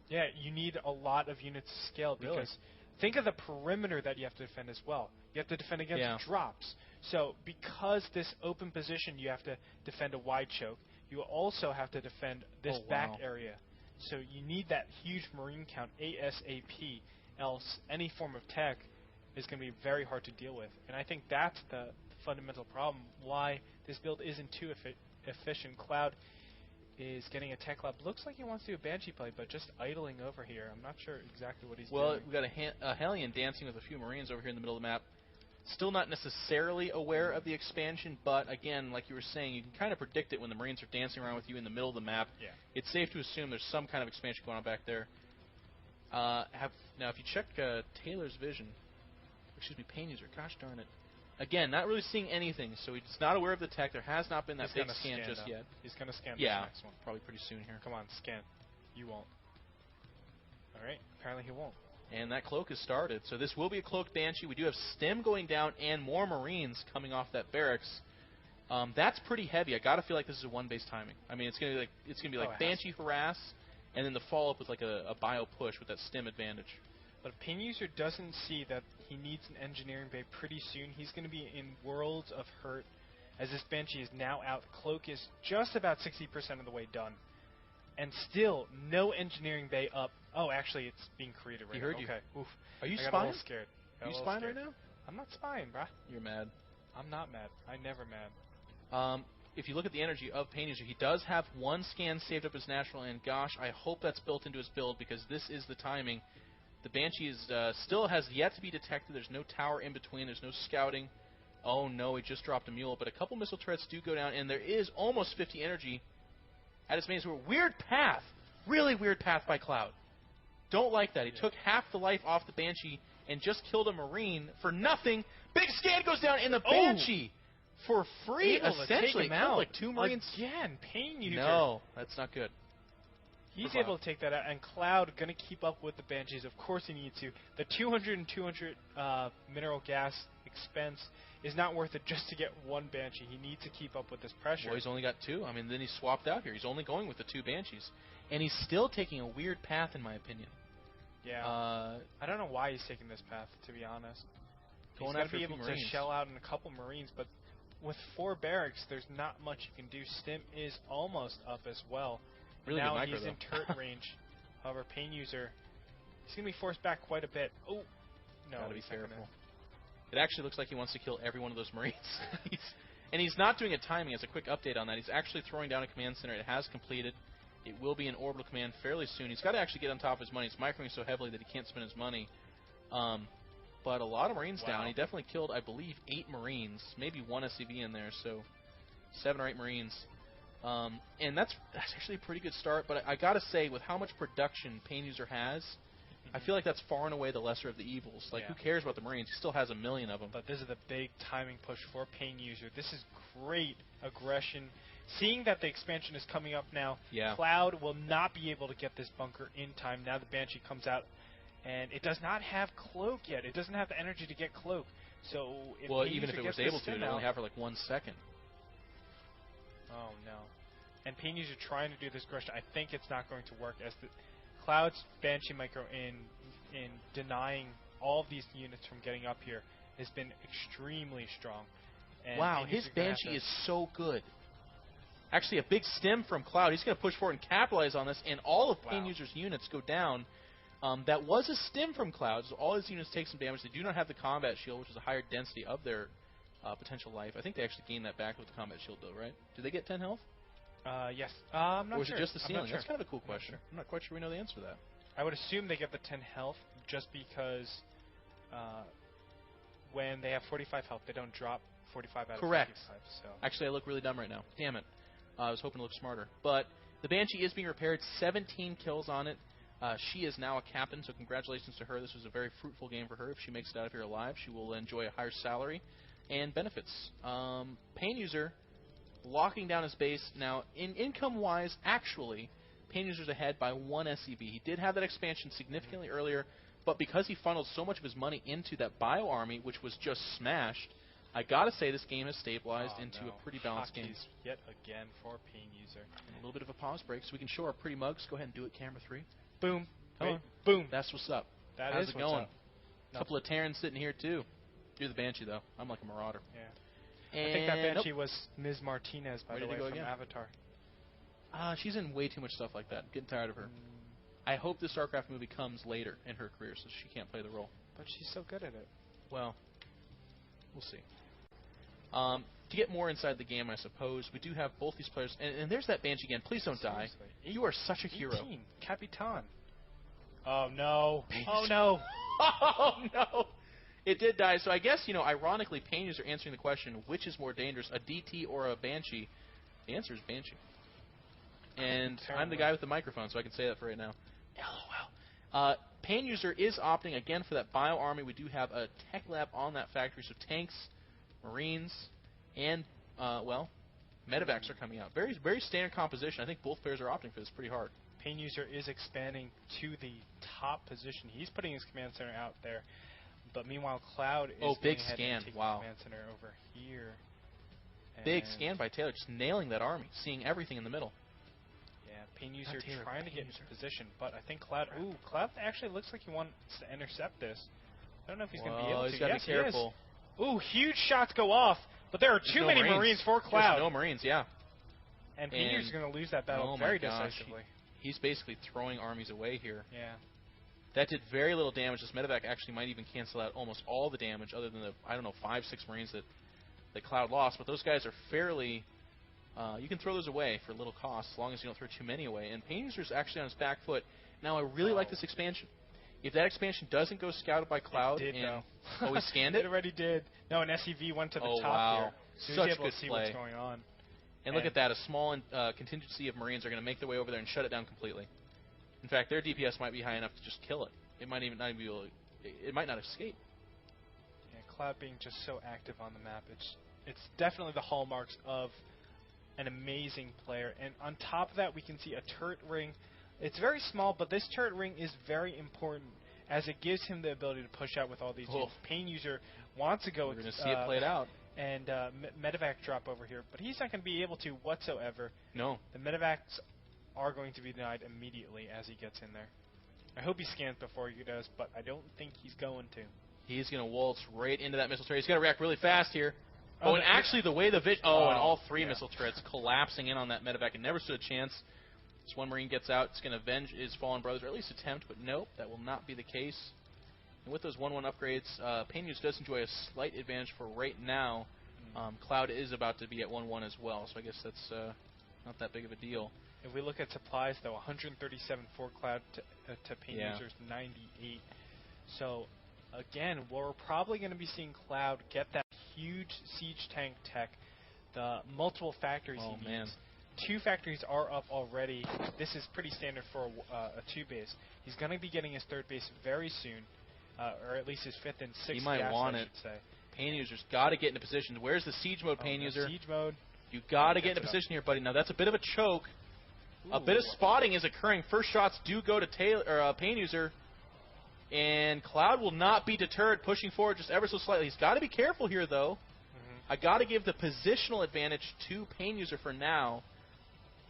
Yeah, you need a lot of units to scale because think of the perimeter that you have to defend as well. You have to defend against drops. So because this open position, you have to defend a wide choke. You also have to defend this back area. So you need that huge marine count ASAP, else any form of tech is going to be very hard to deal with. And I think that's the fundamental problem, why this build isn't too efficient. Cloud is getting a tech lab. Looks like he wants to do a Banshee play, but just idling over here. I'm not sure exactly what he's doing. Well, we've got a Hellion dancing with a few Marines over here in the middle of the map. Still not necessarily aware of the expansion, but again, like you were saying, you can kind of predict it when the Marines are dancing around with you in the middle of the map. Yeah. It's safe to assume there's some kind of expansion going on back there. Now, if you check Taylor's vision, excuse me, Painuser, gosh darn it. Again, not really seeing anything, so he's not aware of the tech. There has not been that big scan just yet. He's going to scan this next one. Probably pretty soon here. Come on, scan. You won't. All right, apparently he won't. And that cloak has started. So this will be a cloaked Banshee. We do have stim going down and more Marines coming off that barracks. That's pretty heavy. I gotta feel like this is a one-base timing. I mean, it's gonna be like Banshee harass, and then the follow-up with like a bio push with that stim advantage. But if Painuser doesn't see that he needs an engineering bay pretty soon, he's going to be in worlds of hurt, as this Banshee is now out. Cloak is just about 60% of the way done. And still, no engineering bay up. Oh, actually, it's being created right now. He heard you. Okay. Oof. Are you I got spying? a little scared. Are you spying right now? I'm not spying, bruh. You're mad. I'm not mad. I'm never mad. If you look at the energy of Painuser, he does have 1 scan saved up as natural, and gosh, I hope that's built into his build, because this is the timing. The Banshee is, still has yet to be detected. There's no tower in between. There's no scouting. Oh, no, he just dropped a mule. But a couple missile turrets do go down, and there is almost 50 energy at his main. So weird path. Really weird path by Cloud. Don't like that. He took half the life off the Banshee and just killed a Marine for nothing. Big scan goes down in the Banshee for free, essentially. Out. Like 2 Marines. Again, Painuser. No, that's not good. He's able to take that out, and Cloud going to keep up with the Banshees. Of course he needs to. The 200 and 200 mineral gas expense is not worth it just to get 1 Banshee. He needs to keep up with this pressure. Well, he's only got 2. I mean, then he's swapped out here. He's only going with the 2 Banshees. And he's still taking a weird path, in my opinion. Yeah. I don't know why he's taking this path, to be honest. He's going to be able to shell out in a couple Marines, but with 4 barracks, there's not much you can do. Stim is almost up as well. Really now micro, he's in turret range. However, Painuser, he's going to be forced back quite a bit. Oh, no. Gotta be careful. It actually looks like he wants to kill every one of those Marines. And he's not doing a timing. As a quick update on that, he's actually throwing down a command center. It has completed. It will be an orbital command fairly soon. He's got to actually get on top of his money. He's microing so heavily that he can't spend his money. But a lot of Marines down. He definitely killed, I believe, 8 Marines. Maybe 1 SCV in there, so 7 or 8 Marines. And that's actually a pretty good start. But I got to say, with how much production Painuser has, I feel like that's far and away the lesser of the evils. Like, who cares about the Marines? He still has 1 million of them. But this is the big timing push for Painuser. This is great aggression. Seeing that the expansion is coming up now, Cloud will not be able to get this bunker in time. Now the Banshee comes out, and it does not have Cloak yet. It doesn't have the energy to get Cloak. So if even if it was able to, it only have for like 1 second. Oh, no. And Painuser trying to do this aggression. I think it's not going to work, as the Cloud's Banshee micro in denying all of these units from getting up here has been extremely strong. And wow, his Banshee is so good. Actually, a big stim from Cloud. He's going to push forward and capitalize on this, and all of Painuser's units go down. That was a stim from Cloud, so all his units take some damage. They do not have the combat shield, which is a higher density of their potential life. I think they actually gain that back with the combat shield, though, right? Do they get 10 health? Yes. I'm not sure. Or is it just the ceiling? Sure. That's kind of a cool question. I'm not quite sure we know the answer to that. I would assume they get the 10 health just because when they have 45 health, they don't drop 45 out Correct. of 55. So. Actually, I look really dumb right now. Damn it. I was hoping to look smarter. But the Banshee is being repaired. 17 kills on it. She is now a captain, so congratulations to her. This was a very fruitful game for her. If she makes it out of here alive, she will enjoy a higher salary and benefits. Painuser locking down his base. Now, in income-wise, actually, Painuser's ahead by 1 SCB. He did have that expansion significantly earlier, but because he funneled so much of his money into that Bio Army, which was just smashed, I gotta say this game has stabilized into a pretty balanced game. Yet again for Painuser. And a little bit of a pause break so we can show our pretty mugs. Go ahead and do it, camera 3. Boom. Wait, boom. That's what's up. How's it what's going? Up. A couple of Terrans sitting here, too. You're the Banshee, though. I'm like a Marauder. Yeah. I think that Banshee was Ms. Martinez, by the way, from Avatar. She's in way too much stuff like that. I'm getting tired of her. I hope the StarCraft movie comes later in her career, so she can't play the role. But she's so good at it. Well, we'll see. To get more inside the game, I suppose, we do have both these players. And there's that Banshee again. Please don't die. You are such a hero. 18. Capitan. Oh, no. Banshee. Oh, no. Oh, no. It did die. So I guess, ironically, Painuser answering the question, which is more dangerous, a DT or a Banshee? The answer is Banshee. And I'm the guy with the microphone, so I can say that for right now. LOL. Painuser is opting again for that Bio Army. We do have a tech lab on that factory, so tanks, Marines, and, medevacs are coming out. Very, very standard composition. I think both players are opting for this pretty hard. Painuser is expanding to the top position. He's putting his command center out there. But meanwhile, Cloud is big ahead scan. and taking Wow. the command center over here. Big scan by Taylor, just nailing that army, seeing everything in the middle. Yeah, Painuser trying to get into position, but I think Cloud... Ooh, Cloud actually looks like he wants to intercept this. I don't know if he's going to be able to. He's got to be careful. Ooh, huge shots go off, but there are too many Marines for Cloud. There's no Marines, yeah. And Painuser's going to lose that battle very decisively. He's basically throwing armies away here. Yeah. That did very little damage. This medevac actually might even cancel out almost all the damage, other than the, 5, 6 Marines that Cloud lost. But those guys are fairly... you can throw those away for little cost, as long as you don't throw too many away. And Painuser's actually on his back foot. Now, I really like this expansion. If that expansion doesn't go scouted by Cloud... It did, and he scanned it? It already did. No, an SCV went to the top wow. here. So Such he was able good to see play. what's going on. And look at that. A small contingency of Marines are going to make their way over there and shut it down completely. In fact, their DPS might be high enough to just kill it. It might even not be able to, it might not escape. Yeah, Cloud being just so active on the map. It's definitely the hallmarks of an amazing player. And on top of that, we can see a turret ring. It's very small, but this turret ring is very important as it gives him the ability to push out with all these units. Painuser wants to go... We're going to see it played out. And medevac drop over here, but he's not going to be able to whatsoever. No. The medevacs are going to be denied immediately as he gets in there. I hope he scans before he does, but I don't think he's going to. He's going to waltz right into that missile turret. He's got to react really fast here. Oh, and actually the way the and all 3 missile turrets collapsing in on that medevac, it never stood a chance. This one Marine gets out, it's going to avenge his fallen brothers, or at least attempt, but nope, that will not be the case. And with those 1-1 upgrades, Painuser does enjoy a slight advantage for right now. Cloud is about to be at 1-1 as well, so I guess that's not that big of a deal. If we look at supplies, though, 137 for Cloud to Painuser's 98. So, again, we're probably going to be seeing Cloud get that huge siege tank tech, the multiple factories he needs. 2 factories are up already. This is pretty standard for a 2 base. He's going to be getting his 3rd base very soon, or at least his 5th and 6th. He might want it. Painuser's got to get into position. Where's the siege mode, Painuser? Siege mode. You got to get into position here, buddy. Now that's a bit of a choke. Ooh. A bit of spotting is occurring. First shots do go to Painuser, and Cloud will not be deterred, pushing forward just ever so slightly. He's got to be careful here, though. I got to give the positional advantage to Painuser for now.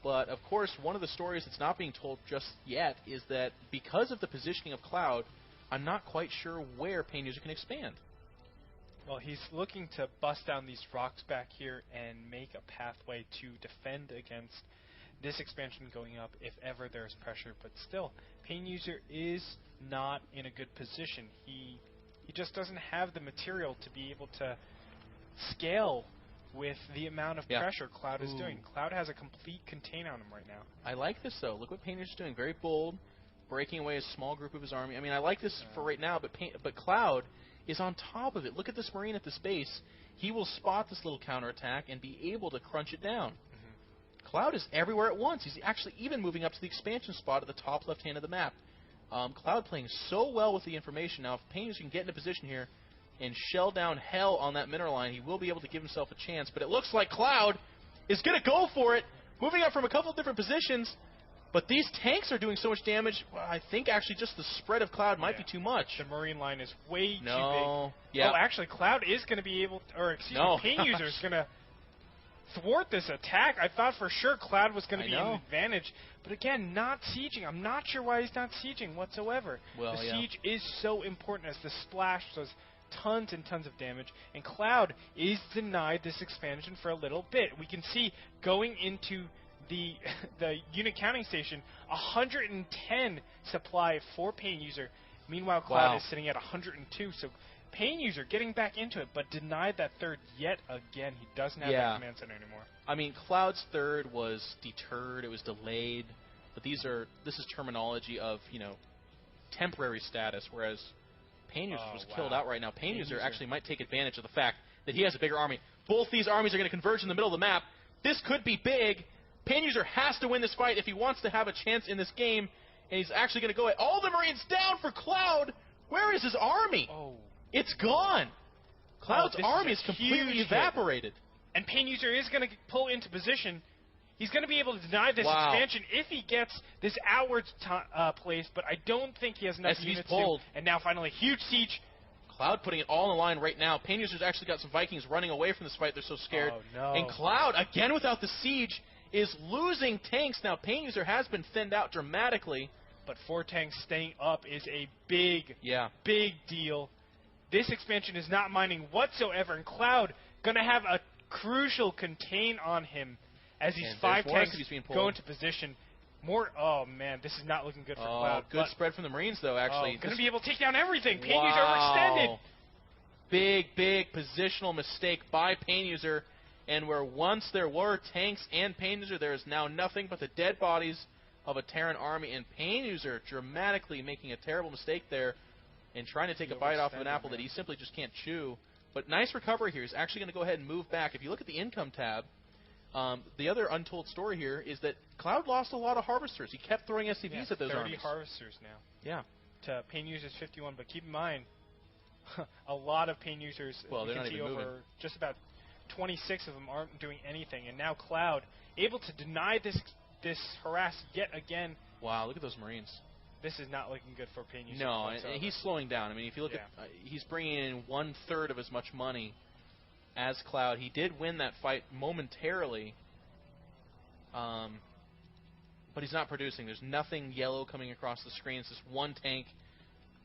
But, of course, one of the stories that's not being told just yet is that because of the positioning of Cloud, I'm not quite sure where Painuser can expand. Well, he's looking to bust down these rocks back here and make a pathway to defend against this expansion going up if ever there's pressure. But still, Painuser is not in a good position. He just doesn't have the material to be able to scale with the amount of pressure Cloud is doing. Cloud has a complete contain on him right now. I like this, though. Look what Painuser's doing. Very bold. breaking away a small group of his army. I mean, I like this for right now, but Cloud is on top of it. Look at this Marine at this base. He will spot this little counterattack and be able to crunch it down. Cloud is everywhere at once. He's actually even moving up to the expansion spot at the top left hand of the map. Cloud playing so well with the information. Now, if Painuser can get into position here and shell down hell on that mineral line, he will be able to give himself a chance. But it looks like Cloud is going to go for it, moving up from a couple of different positions. But these tanks are doing so much damage, well, I think actually just the spread of Cloud might be too much. The Marine line is way too big. Yeah. Oh, actually, Cloud is going to be able to, or excuse me, Painuser is going to thwart this attack. I thought for sure Cloud was going to be an advantage. But again, not sieging. I'm not sure why he's not sieging whatsoever. Well, the siege is so important as the splash does tons and tons of damage. And Cloud is denied this expansion for a little bit. We can see going into the unit counting station, 110 supply for Painuser. Meanwhile, Cloud is sitting at 102. So Painuser getting back into it, but denied that third yet again. He doesn't have that command center anymore. I mean, Cloud's third was deterred. It was delayed. But this is terminology of, temporary status, whereas Painuser was killed outright. Now, Painuser actually might take advantage of the fact that he has a bigger army. Both these armies are going to converge in the middle of the map. This could be big. Painuser has to win this fight if he wants to have a chance in this game, and he's actually going to go at all the Marines down for Cloud. Where is his army? It's gone. Cloud's army is completely evaporated. And Painuser is going to pull into position. He's going to be able to deny this expansion if he gets this outwards place, but I don't think he has enough units pulled. And now finally, huge siege. Cloud putting it all on the line right now. Painuser's actually got some Vikings running away from this fight. They're so scared. Oh, no. And Cloud, again without the siege, is losing tanks. Now, Painuser has been thinned out dramatically. But 4 tanks staying up is a big deal. This expansion is not mining whatsoever, and Cloud going to have a crucial contain on him as these 5 tanks go into position. Oh, man, this is not looking good for Cloud. Good spread from the Marines, though, actually. Going to be able to take down everything. Painuser overextended. Big positional mistake by Painuser. And where once there were tanks and Painuser, there is now nothing but the dead bodies of a Terran army. And Painuser dramatically making a terrible mistake there and trying to take a bite off of an apple that he simply just can't chew. But nice recovery here. He's actually going to go ahead and move back. If you look at the income tab, the other untold story here is that Cloud lost a lot of harvesters. He kept throwing SCVs at those 30 armies. 30 harvesters now. Yeah. To Painuser's 51, but keep in mind, a lot of Painusers, they're not even moving. Just about 26 of them aren't doing anything, and now Cloud able to deny this harass yet again. Wow, look at those Marines. This is not looking good for Painuser. No, and he's slowing down. I mean, if you look at, he's bringing in 1/3 of as much money as Cloud. He did win that fight momentarily, but he's not producing. There's nothing yellow coming across the screen. It's just 1 tank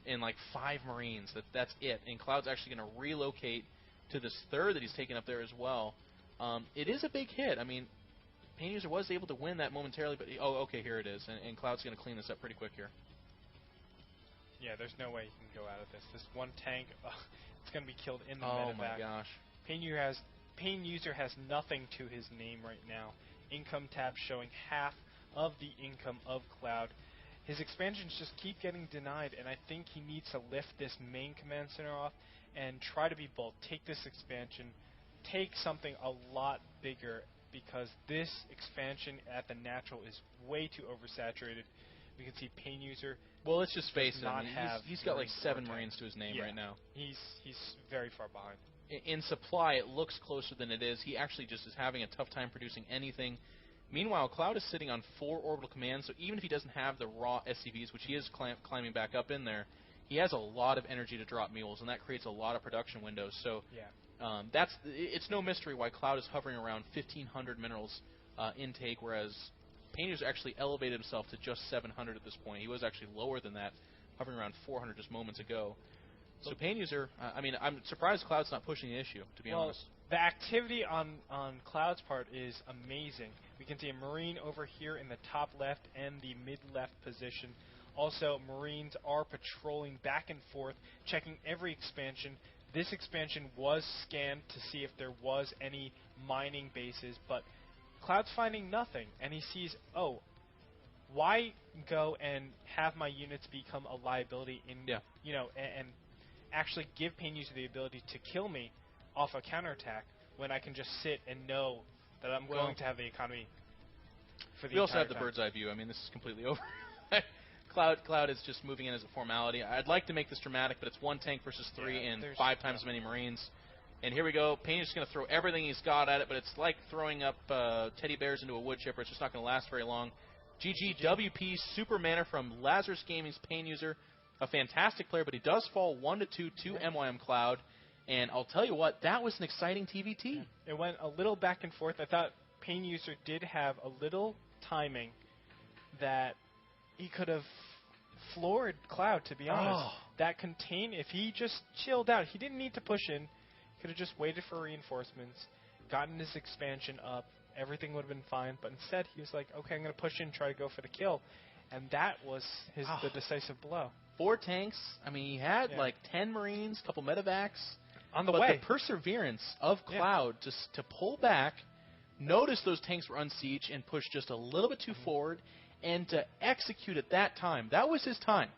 and like 5 Marines. That's it. And Cloud's actually going to relocate to this 3rd that he's taken up there as well. It is a big hit. I mean, Painuser was able to win that momentarily, but okay, here it is. And Cloud's going to clean this up pretty quick here. Yeah, there's no way he can go out of this. This 1 tank, it's going to be killed in the medevac. Oh my gosh. Painuser has nothing to his name right now. Income tab showing half of the income of Cloud. His expansions just keep getting denied, and I think he needs to lift this main command center off and try to be bold. Take this expansion, take something a lot bigger, because this expansion at the natural is way too oversaturated. We can see Painuser. Well, let's just face it. I mean, he's got like 7 tanks. Marines to his name right now. He's very far behind. In supply, it looks closer than it is. He actually just is having a tough time producing anything. Meanwhile, Cloud is sitting on 4 orbital commands, so even if he doesn't have the raw SCVs, which he is climbing back up in there, he has a lot of energy to drop mules, and that creates a lot of production windows. So it's no mystery why Cloud is hovering around 1,500 minerals intake, whereas Painuser actually elevated himself to just 700 at this point. He was actually lower than that, hovering around 400 just moments ago. So Painuser, I mean, I'm surprised Cloud's not pushing the issue, to be honest. The activity on Cloud's part is amazing. We can see a Marine over here in the top left and the mid-left position. Also, Marines are patrolling back and forth, checking every expansion. This expansion was scanned to see if there was any mining bases, but Cloud's finding nothing, and he sees, why go and have my units become a liability in, and actually give Painuser the ability to kill me off a counterattack when I can just sit and know that I'm going to have the economy for the We also have the time. bird's eye view. I mean, this is completely over. Cloud is just moving in as a formality. I'd like to make this dramatic, but it's 1 tank versus 3 and 5 times as many Marines. And here we go. Painuser's going to throw everything he's got at it, but it's like throwing up teddy bears into a wood chipper. It's just not going to last very long. GG WP Super Manor from Lazarus Gaming's Painuser. A fantastic player, but he does fall 1-2 to MYM Cloud. And I'll tell you what, that was an exciting TVT. Yeah. It went a little back and forth. I thought Painuser did have a little timing that he could have floored Cloud, to be honest. That contain, if he just chilled out, he didn't need to push in. He could have just waited for reinforcements, gotten his expansion up, everything would have been fine. But instead, he was like, okay, I'm going to push in, try to go for the kill. And that was the decisive blow. 4 tanks. I mean, he had like 10 Marines, a couple medevacs. On the way. But the perseverance of Cloud just to pull back, notice those tanks were unsieged, and push just a little bit too forward, and to execute at that time. That was his time.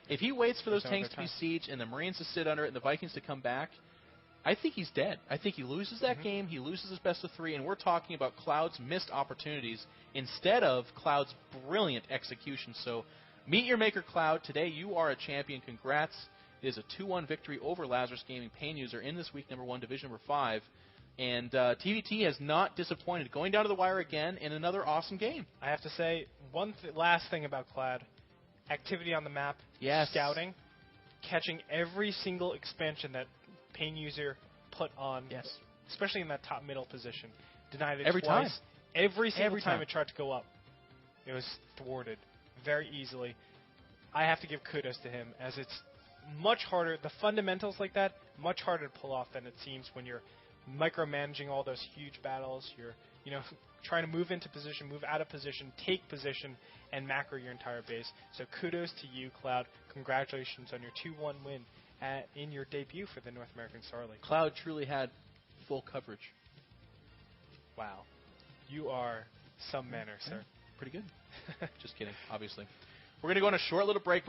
If he waits for those tanks to be sieged and the Marines to sit under it and the Vikings to come back, I think he's dead. I think he loses that game. He loses his best of 3, and we're talking about Cloud's missed opportunities instead of Cloud's brilliant execution. So meet your maker, Cloud. Today you are a champion. Congrats. It is a 2-1 victory over Lazarus Gaming Painuser in this week #1, Division #5. And TVT has not disappointed. Going down to the wire again in another awesome game. I have to say, last thing about Cloud. Activity on the map, scouting, catching every single expansion that Painuser put on, especially in that top middle position. Denied it every twice. time. Every single time it tried to go up, it was thwarted very easily. I have to give kudos to him, as it's much harder. The fundamentals like that, much harder to pull off than it seems when you're micromanaging all those huge battles. You're, trying to move into position, move out of position, take position, and macro your entire base. So kudos to you, Cloud. Congratulations on your 2-1 win in your debut for the North American Star League. Cloud truly had full coverage. Wow. You are some manner, sir. Pretty good. Just kidding, obviously. We're going to go on a short little break.